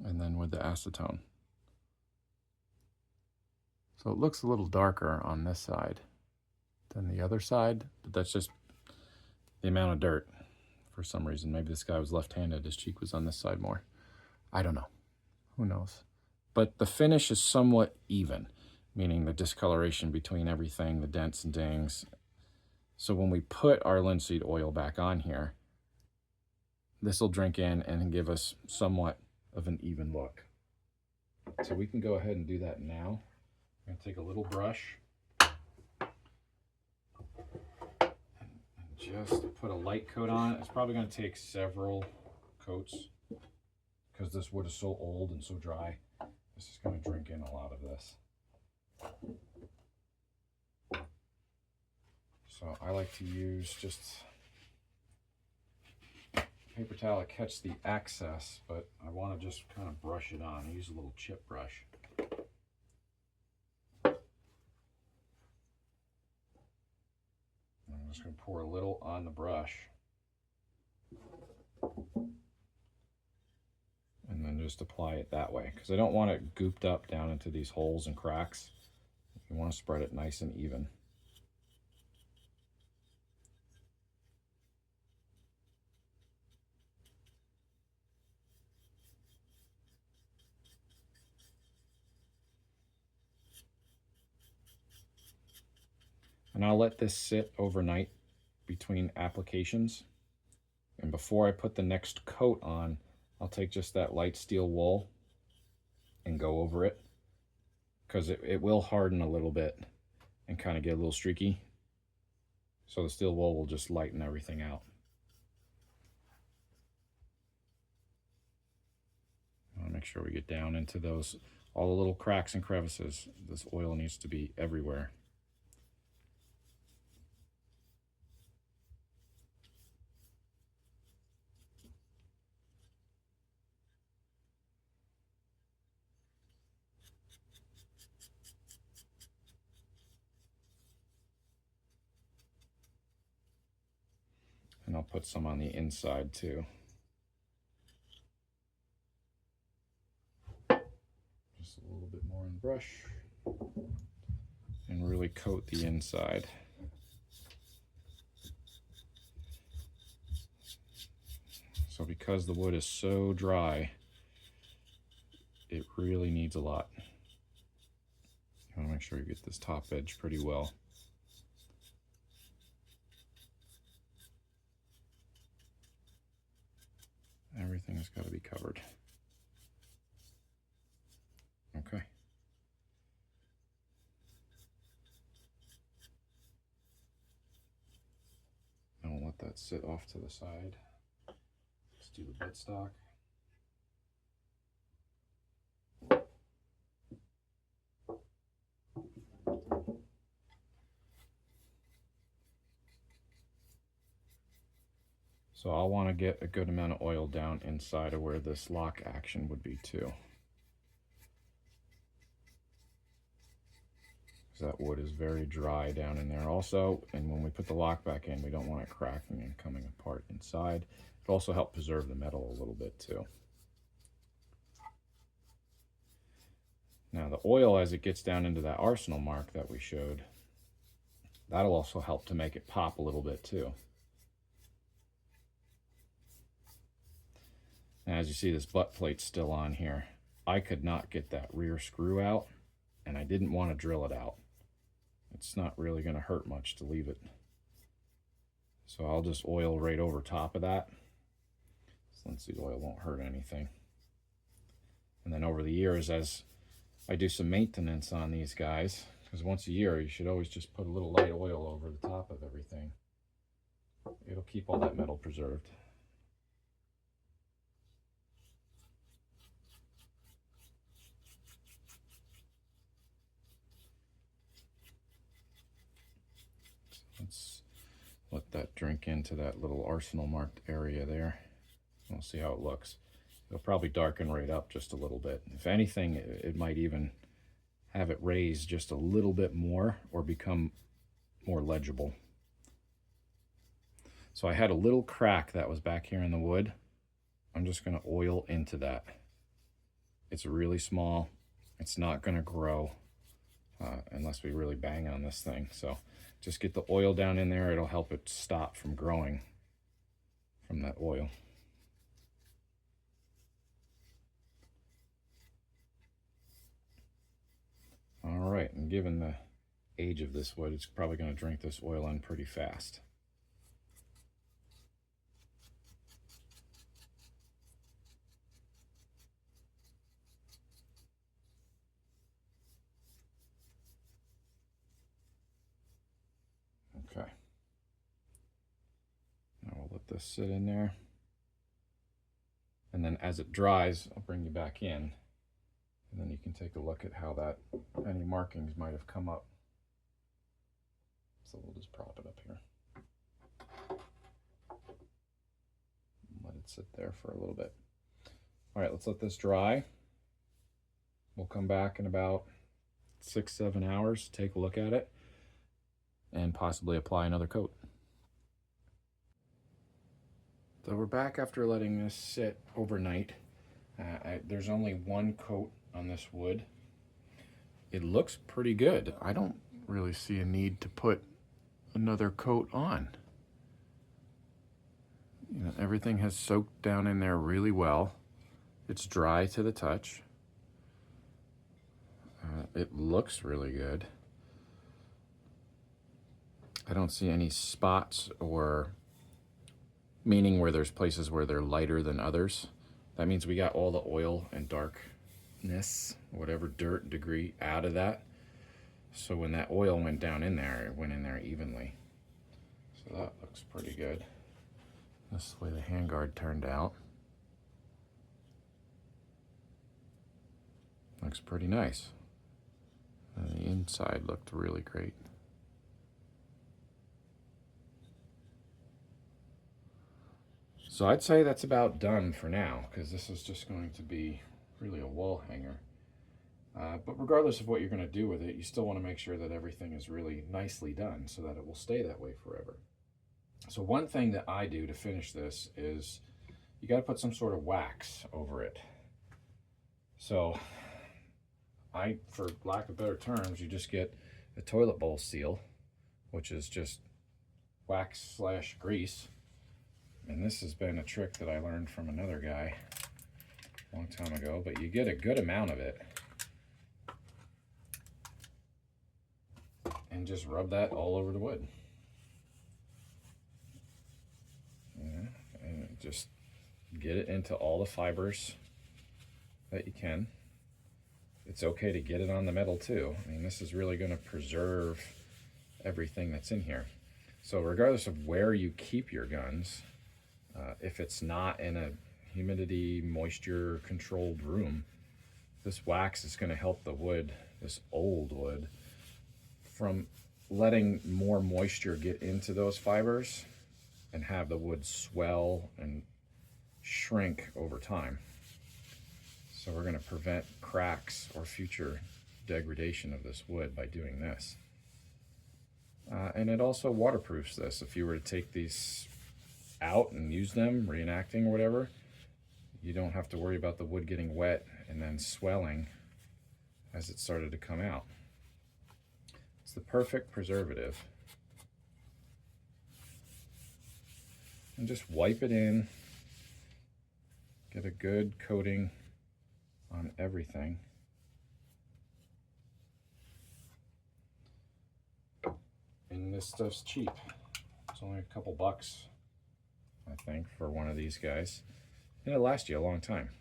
And then with the acetone. So it looks a little darker on this side than the other side, but that's just the amount of dirt for some reason. Maybe this guy was left-handed, his cheek was on this side more. I don't know, who knows? But the finish is somewhat even, meaning the discoloration between everything, the dents and dings. So when we put our linseed oil back on here, this will drink in and give us somewhat of an even look. So we can go ahead and do that now. I'm going to take a little brush and just put a light coat on it. It's probably going to take several coats because this wood is so old and so dry. This is going to drink in a lot of this. So I like to use just paper towel to catch the excess, but I want to just kind of brush it on. I use a little chip brush. I'm just going to pour a little on the brush. And then just apply it that way, because I don't want it gooped up down into these holes and cracks. You want to spread it nice and even. And I'll let this sit overnight between applications. And before I put the next coat on, I'll take just that light steel wool and go over it, because it will harden a little bit and kind of get a little streaky. So the steel wool will just lighten everything out. I want to make sure we get down into those, all the little cracks and crevices. This oil needs to be everywhere. And I'll put some on the inside too. Just a little bit more on the brush. And really coat the inside. So because the wood is so dry, it really needs a lot. You want to make sure you get this top edge pretty well. Everything has got to be covered. Okay. And we'll let that sit off to the side. Let's do the buttstock. So I'll want to get a good amount of oil down inside of where this lock action would be too. Because that wood is very dry down in there also, and when we put the lock back in, we don't want it cracking and coming apart inside. It'll also help preserve the metal a little bit too. Now the oil, as it gets down into that arsenal mark that we showed, that'll also help to make it pop a little bit too. Now, as you see, this butt plate's still on here. I could not get that rear screw out, and I didn't want to drill it out. It's not really going to hurt much to leave it. So I'll just oil right over top of that. This linseed oil won't hurt anything. And then over the years, as I do some maintenance on these guys, because once a year you should always just put a little light oil over the top of everything. It'll keep all that metal preserved. let that drink into that little arsenal marked area there. We'll see how it looks. It'll probably darken right up just a little bit. If anything, it might even have it raise just a little bit more or become more legible. So I had a little crack that was back here in the wood. I'm just going to oil into that. It's really small. It's not going to grow unless we really bang on this thing. So just get the oil down in there. It'll help it stop from growing from that oil. All right, and given the age of this wood, it's probably going to drink this oil in pretty fast. Okay. Now we'll let this sit in there. And then as it dries, I'll bring you back in. And then you can take a look at how that, any markings might have come up. So we'll just prop it up here. Let it sit there for a little bit. All right, let's let this dry. We'll come back in about 6-7 hours, take a look at it, and possibly apply another coat. So we're back after letting this sit overnight. There's only one coat on this wood. It looks pretty good. I don't really see a need to put another coat on. You know, everything has soaked down in there really well. It's dry to the touch. It looks really good. I don't see any spots or meaning where there's places where they're lighter than others. That means we got all the oil and darkness, whatever dirt degree, out of that. So when that oil went down in there, it went in there evenly. So that looks pretty good. This is the way the handguard turned out. Looks pretty nice. And the inside looked really great. So I'd say that's about done for now, because this is just going to be really a wall hanger. But regardless of what you're going to do with it, you still want to make sure that everything is really nicely done so that it will stay that way forever. So one thing that I do to finish this is you got to put some sort of wax over it. So for lack of better terms, you just get a toilet bowl seal, which is just wax / grease. And this has been a trick that I learned from another guy a long time ago, but you get a good amount of it. And just rub that all over the wood. Yeah, and just get it into all the fibers that you can. It's okay to get it on the metal too. I mean, this is really going to preserve everything that's in here. So regardless of where you keep your guns, if it's not in a humidity, moisture controlled room, this wax is going to help the wood, this old wood, from letting more moisture get into those fibers and have the wood swell and shrink over time. So we're going to prevent cracks or future degradation of this wood by doing this. And it also waterproofs this. If you were to take these out and use them, reenacting or whatever, you don't have to worry about the wood getting wet and then swelling as it started to come out. It's the perfect preservative. And just wipe it in, get a good coating on everything. And this stuff's cheap. It's only a couple bucks, I think, for one of these guys. And it'll last you a long time.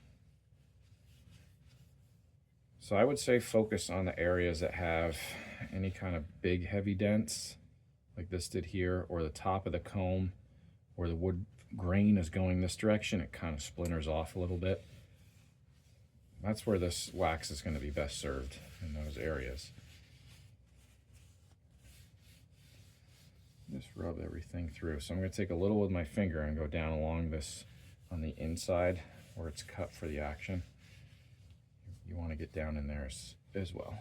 So I would say focus on the areas that have any kind of big heavy dents, like this did here, or the top of the comb, where the wood grain is going this direction, it kind of splinters off a little bit. That's where this wax is going to be best served, in those areas. Just rub everything through. So I'm going to take a little with my finger and go down along this on the inside where it's cut for the action. You want to get down in there as well.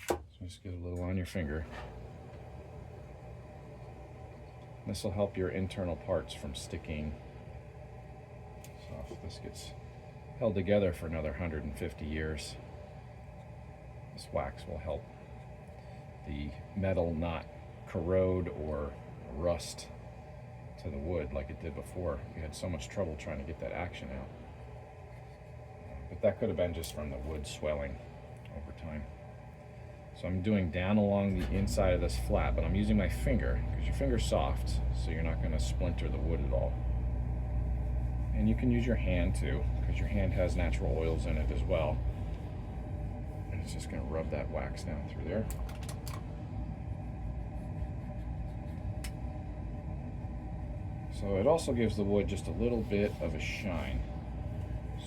So just get a little on your finger. This will help your internal parts from sticking. So if this gets held together for another 150 years, this wax will help the metal not corrode or rust to the wood like it did before. We had so much trouble trying to get that action out. But that could have been just from the wood swelling over time. So I'm doing down along the inside of this flat, but I'm using my finger because your finger's soft, so you're not going to splinter the wood at all. And you can use your hand too, because your hand has natural oils in it as well. And it's just going to rub that wax down through there. So it also gives the wood just a little bit of a shine.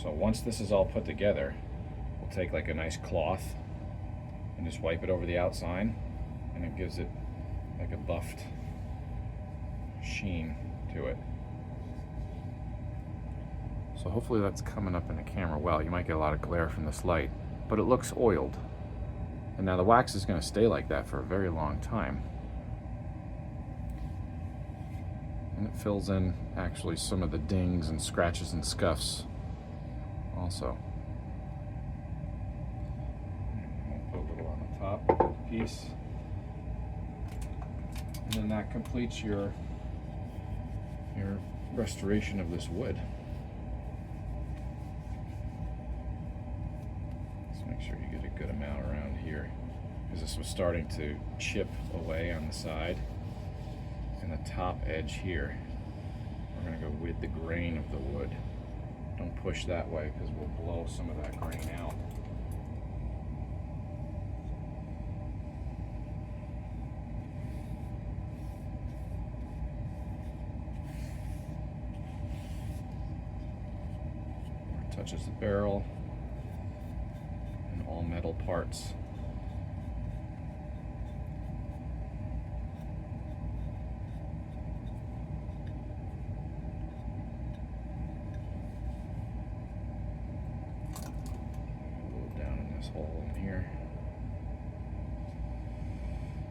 So once this is all put together, we'll take like a nice cloth and just wipe it over the outside, and it gives it like a buffed sheen to it. So hopefully that's coming up in the camera well. You might get a lot of glare from this light, but it looks oiled. And now the wax is going to stay like that for a very long time. And it fills in actually some of the dings and scratches and scuffs also. Put a little on the top piece. And then that completes your restoration of this wood. Let's make sure you get a good amount around here, because this was starting to chip away on the side. And the top edge here, we're going to go with the grain of the wood. Don't push that way because we'll blow some of that grain out. Where it touches the barrel and all metal parts. Hole in here,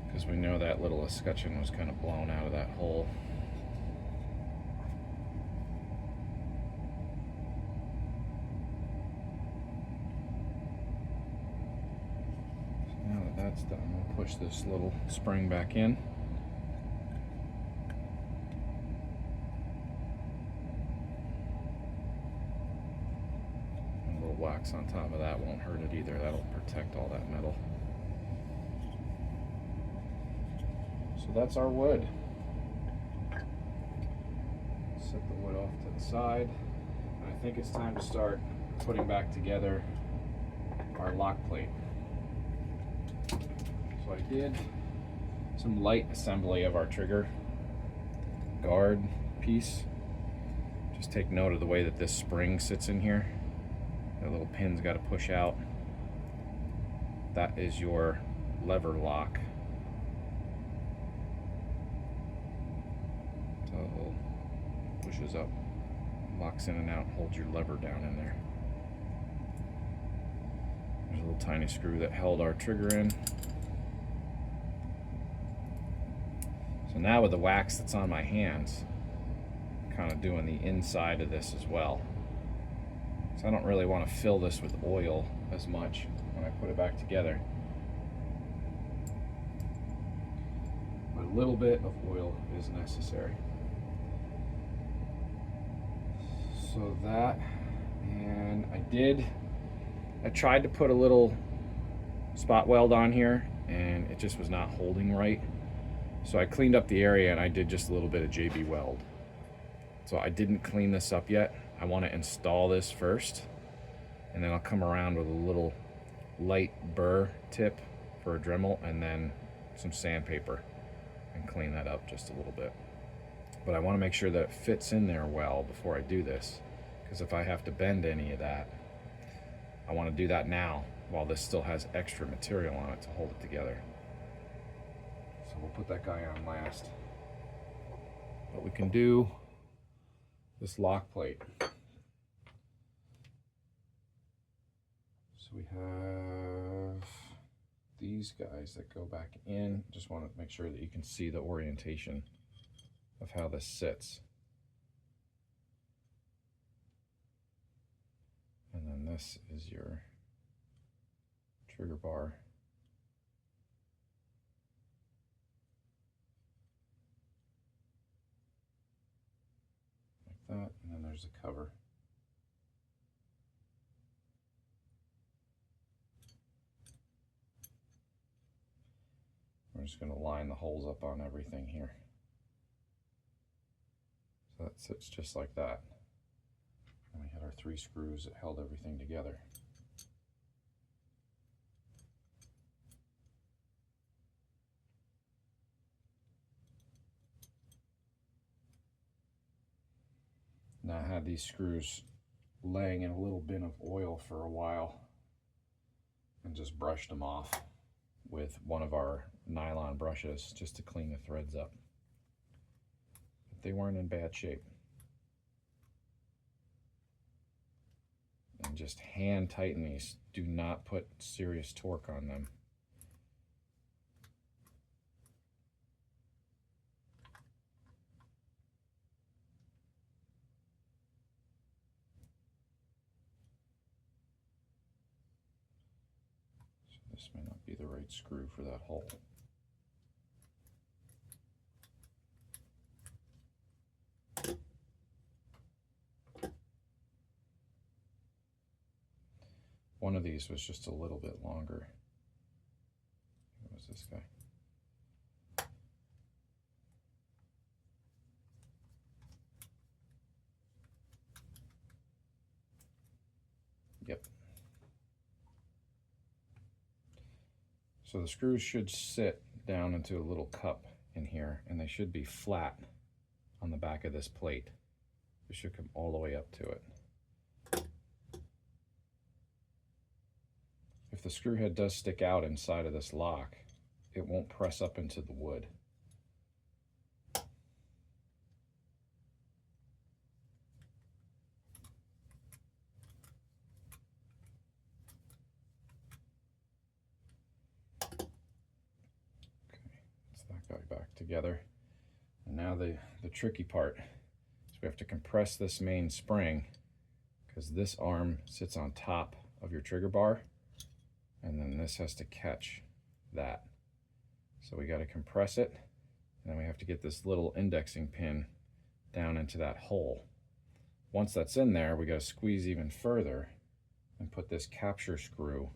because we know that little escutcheon was kind of blown out of that hole. So now that that's done, we'll push this little spring back in. Wax on top of that won't hurt it either. That'll protect all that metal. So that's our wood. Set the wood off to the side. And I think it's time to start putting back together our lock plate. So I did some light assembly of our trigger guard piece. Just take note of the way that this spring sits in here. The little pin's got to push out. That is your lever lock. So it will pushes up, locks in and out, holds your lever down in there. There's a little tiny screw that held our trigger in. So now with the wax that's on my hands, I'm kind of doing the inside of this as well. So I don't really want to fill this with oil as much when I put it back together. But a little bit of oil is necessary. So that, and I tried to put a little spot weld on here, and it just was not holding right. So I cleaned up the area and I did just a little bit of JB weld. So I didn't clean this up yet. I want to install this first, and then I'll come around with a little light burr tip for a Dremel and then some sandpaper and clean that up just a little bit. But I want to make sure that it fits in there well before I do this, because if I have to bend any of that, I want to do that now while this still has extra material on it to hold it together. So we'll put that guy on last. But we can do this lock plate. So we have these guys that go back in. Just want to make sure that you can see the orientation of how this sits. And then this is your trigger bar. Like that, and then there's the cover. We're just going to line the holes up on everything here. So that sits just like that. And we had our 3 screws that held everything together. Now I had these screws laying in a little bin of oil for a while and just brushed them off with one of our nylon brushes just to clean the threads up. But they weren't in bad shape. And just hand tighten these. Do not put serious torque on them. So this may not be the right screw for that hole. One of these was just a little bit longer. What was this guy? Yep. So the screws should sit down into a little cup in here, and they should be flat on the back of this plate. They should come all the way up to it. If the screw head does stick out inside of this lock, it won't press up into the wood. Okay, let's that guy back together. And now the tricky part is we have to compress this main spring because this arm sits on top of your trigger bar, and then this has to catch that. So we got to compress it, and then we have to get this little indexing pin down into that hole. Once that's in there, we got to squeeze even further and put this capture screw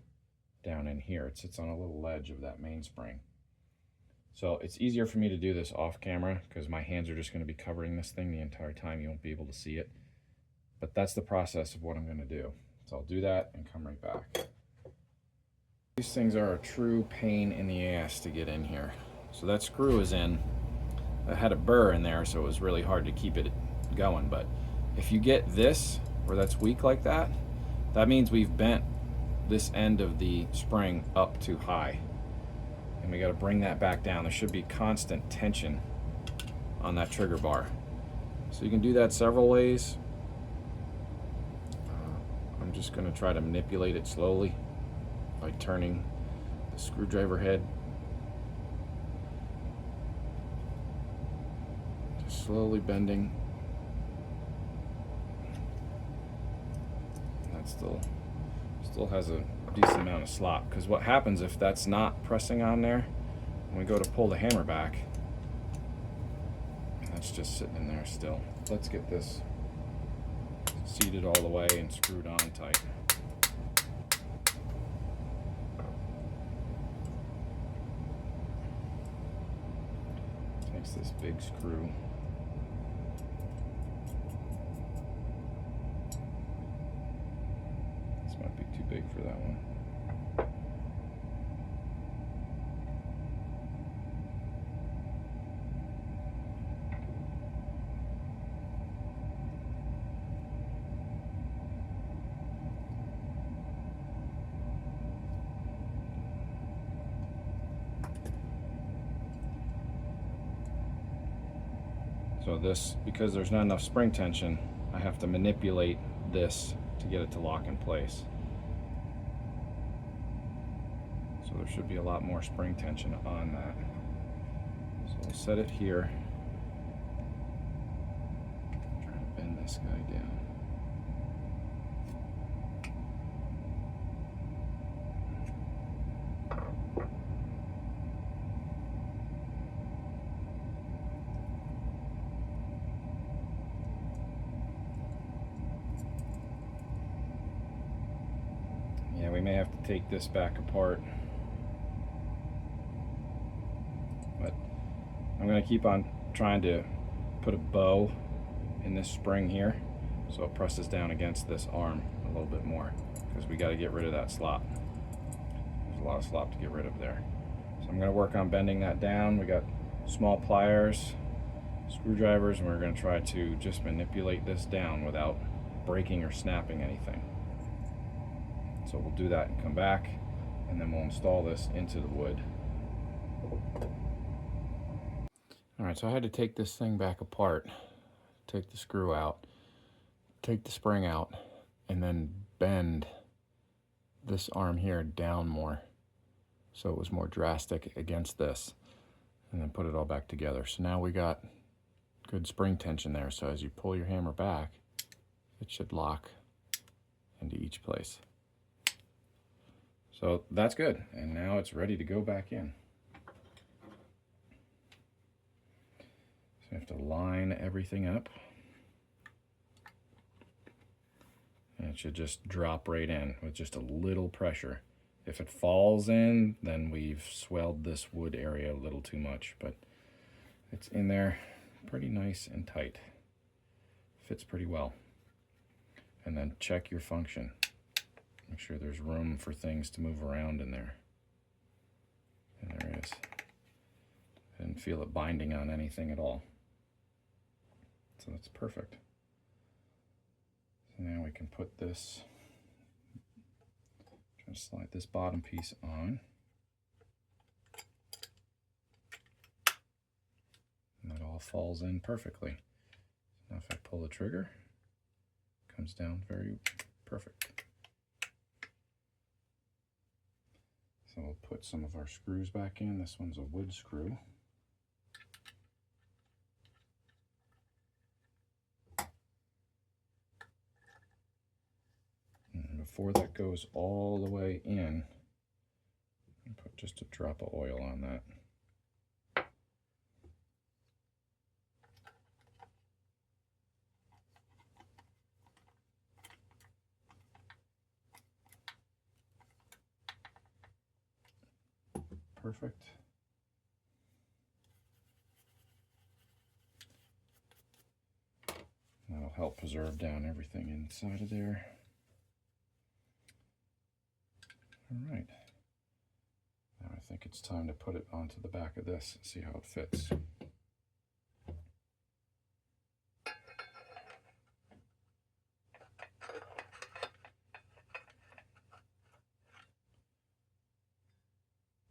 down in here. It sits on a little ledge of that mainspring. So it's easier for me to do this off camera because my hands are just going to be covering this thing the entire time. You won't be able to see it. But that's the process of what I'm going to do. So I'll do that and come right back. These things are a true pain in the ass to get in here. So that screw is in. I had a burr in there, so it was really hard to keep it going. But if you get this, where that's weak like that, that means we've bent this end of the spring up too high. And we got to bring that back down. There should be constant tension on that trigger bar. So you can do that several ways. I'm just going to try to manipulate it slowly by turning the screwdriver head. Just slowly bending. And that still has a decent amount of slop, because what happens if that's not pressing on there, when we go to pull the hammer back, that's just sitting in there still. Let's get this seated all the way and screwed on tight. Takes this big screw. This might be too big for that one. So this, because there's not enough spring tension, I have to manipulate this to get it to lock in place. So there should be a lot more spring tension on that. So we'll set it here. Try to bend this guy down. Yeah, we may have to take this back apart, but I'm going to keep on trying to put a bow in this spring here so it presses down against this arm a little bit more, because we got to get rid of that slop. There's a lot of slop to get rid of there. So I'm going to work on bending that down. We got small pliers, screwdrivers, and we're going to try to just manipulate this down without breaking or snapping anything. So we'll do that and come back, and then we'll install this into the wood. All right, so I had to take this thing back apart, take the screw out, take the spring out, and then bend this arm here down more so it was more drastic against this, and then put it all back together. So now we got good spring tension there, so as you pull your hammer back, it should lock into each place. So that's good, and now it's ready to go back in. So you have to line everything up, and it should just drop right in with just a little pressure. If it falls in, then we've swelled this wood area a little too much, but it's in there pretty nice and tight. Fits pretty well. And then check your function. Make sure there's room for things to move around in there. And there is. I didn't feel it binding on anything at all. So that's perfect. So now we can put this, try to slide this bottom piece on. And that all falls in perfectly. Now if I pull the trigger, it comes down very perfect. So we'll put some of our screws back in. This one's a wood screw. And before that goes all the way in, put just a drop of oil on that. Perfect. That'll help preserve down everything inside of there. All right. Now I think it's time to put it onto the back of this and see how it fits.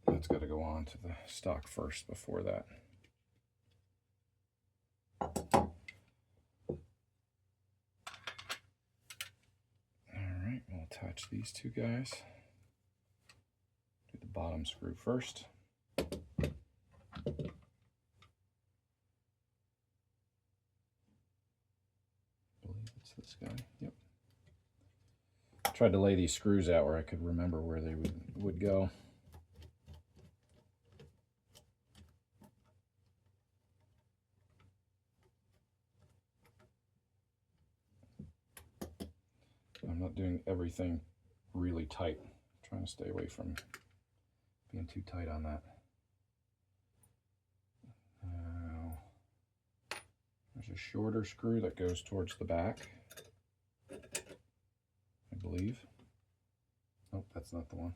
That's got to go on to the stock first before that. All right, we'll attach these two guys. Do the bottom screw first. I believe it's this guy. Yep. Tried to lay these screws out where I could remember where they would go. I'm not doing everything really tight. I'm trying to stay away from being too tight on that. There's a shorter screw that goes towards the back, I believe. Nope, that's not the one.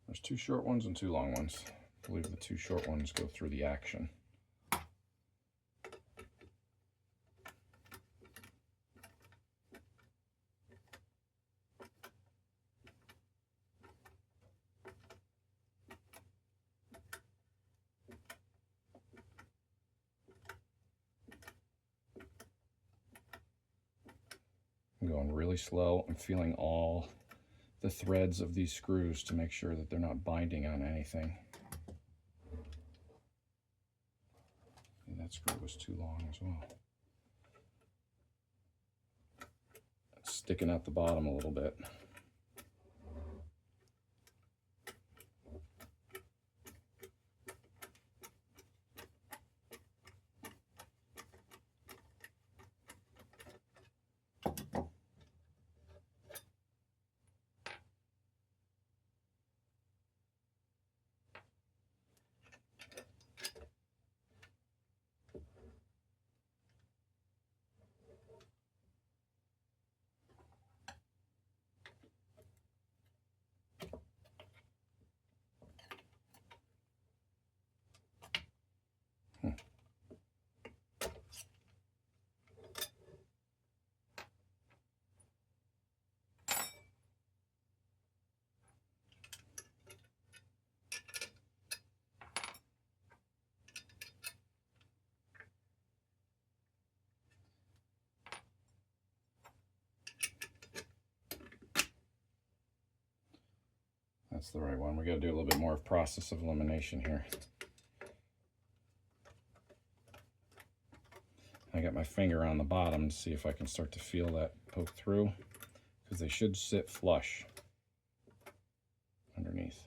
There's two short ones and two long ones. I believe the two short ones go through the action. going really slow. I'm feeling all the threads of these screws to make sure that they're not binding on anything. And that screw was too long as well. It's sticking out the bottom a little bit. That's the right one. We got to do a little bit more of process of elimination here. I got my finger on the bottom to see if I can start to feel that poke through, because they should sit flush underneath.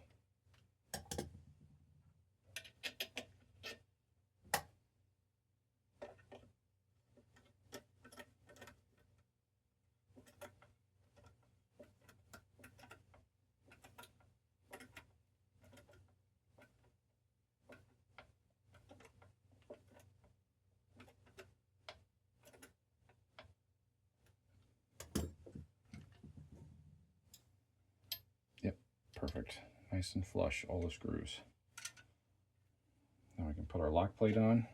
Perfect. Nice and flush, all the screws. Now we can put our lock plate on.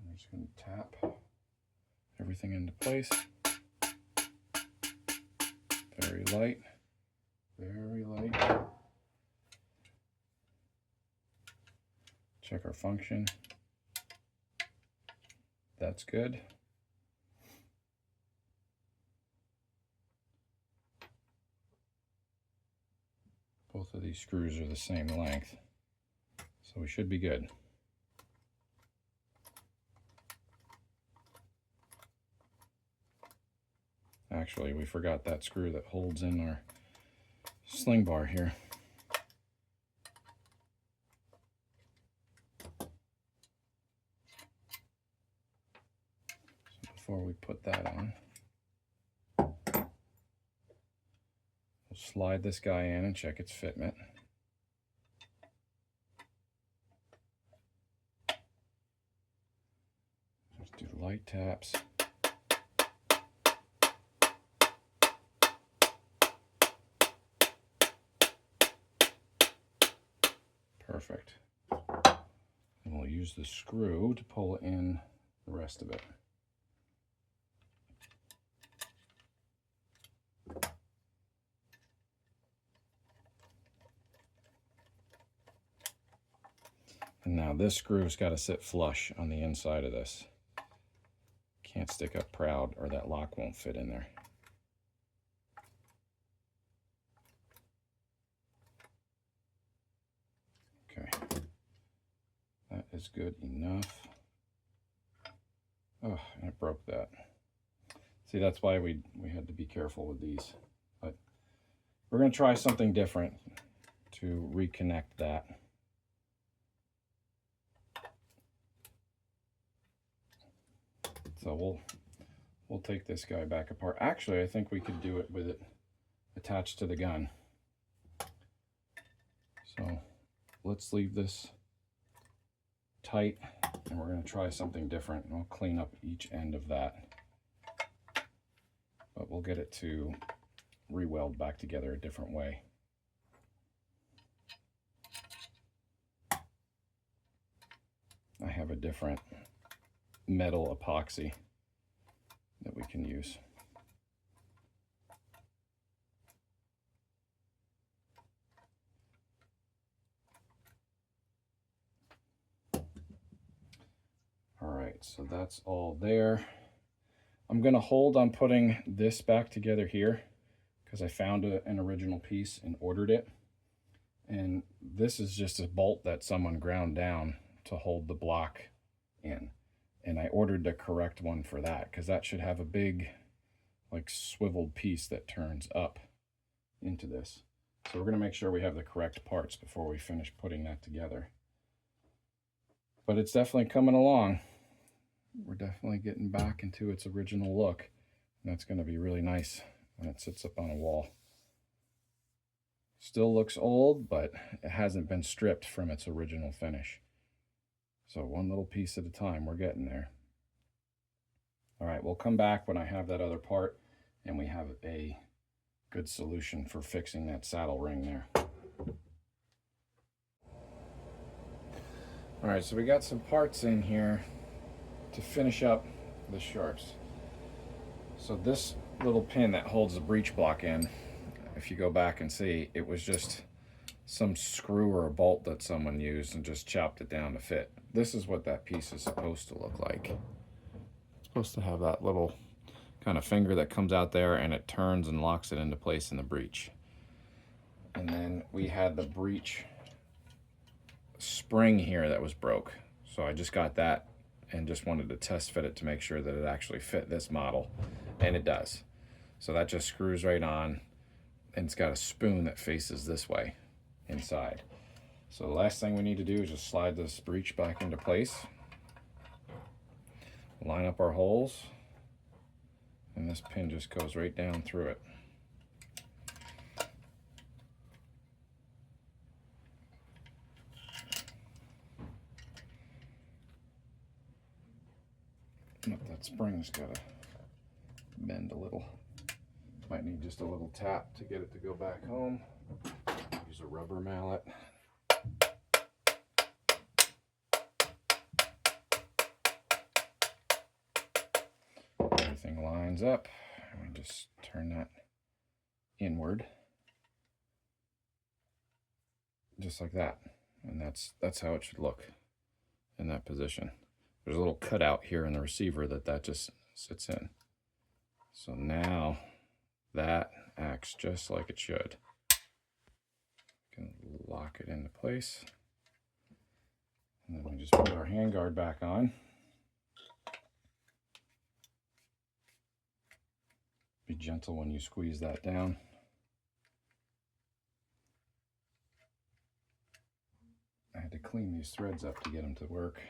I'm just going to tap everything into place. Very light. Very light. Check our function. That's good. Both of these screws are the same length, so we should be good. Actually, we forgot that screw that holds in our sling bar here. So before we put that on, slide this guy in and check its fitment. Just do light taps. Perfect. And we'll use the screw to pull in the rest of it. And now this screw's got to sit flush on the inside of this. Can't stick up proud or that lock won't fit in there. Okay, that is good enough. Oh, and it broke that. See, that's why we had to be careful with these. But we're going to try something different to reconnect that. So we'll take this guy back apart. Actually, I think we could do it with it attached to the gun. So let's leave this tight, and we're going to try something different. And I'll clean up each end of that, but we'll get it to re-weld back together a different way. I have a different metal epoxy that we can use. So that's all there. I'm gonna hold on putting this back together here because I found an original piece and ordered it. And this is just a bolt that someone ground down to hold the block in. And I ordered the correct one for that because that should have a big, like, swiveled piece that turns up into this. So we're gonna make sure we have the correct parts before we finish putting that together. But it's definitely coming along. We're definitely getting back into its original look. And that's gonna be really nice when it sits up on a wall. Still looks old, but it hasn't been stripped from its original finish. So one little piece at a time, we're getting there. All right, we'll come back when I have that other part and we have a good solution for fixing that saddle ring there. All right, so we got some parts in here to finish up the Sharps. So this little pin that holds the breech block in, if you go back and see, it was just some screw or a bolt that someone used and just chopped it down to fit. This is what that piece is supposed to look like. It's supposed to have that little kind of finger that comes out there and it turns and locks it into place in the breech. And then we had the breech spring here that was broke. So I just got that and just wanted to test fit it to make sure that it actually fit this model, and it does. So that just screws right on, and it's got a spoon that faces this way inside. So the last thing we need to do is just slide this breech back into place, line up our holes, and this pin just goes right down through it. That spring's gotta bend a little. Might need just a little tap to get it to go back home. Use a rubber mallet. Everything lines up, and we just turn that inward, just like that. And that's how it should look in that position. There's a little cutout here in the receiver that just sits in. So now that acts just like it should. Can lock it into place. And then we just put our handguard back on. Be gentle when you squeeze that down. I had to clean these threads up to get them to work.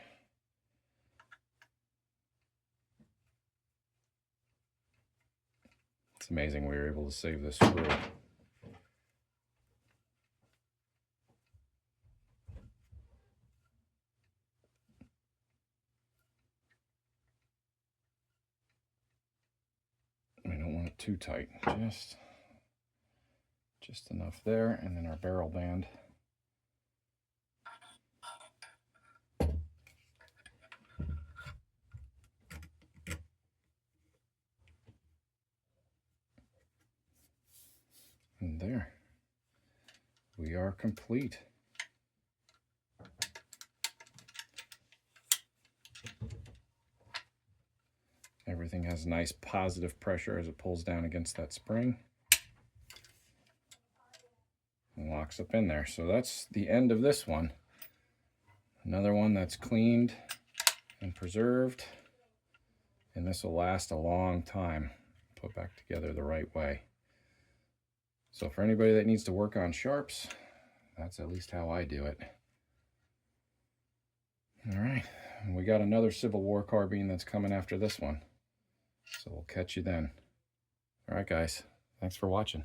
It's amazing we were able to save this screw. We don't want it too tight, just enough there, and then our barrel band. And there, we are complete. Everything has nice positive pressure as it pulls down against that spring and locks up in there. So that's the end of this one. Another one that's cleaned and preserved, and this will last a long time, put back together the right way. So for anybody that needs to work on Sharps, that's at least how I do it. All right, and we got another Civil War carbine that's coming after this one. So we'll catch you then. All right, guys, thanks for watching.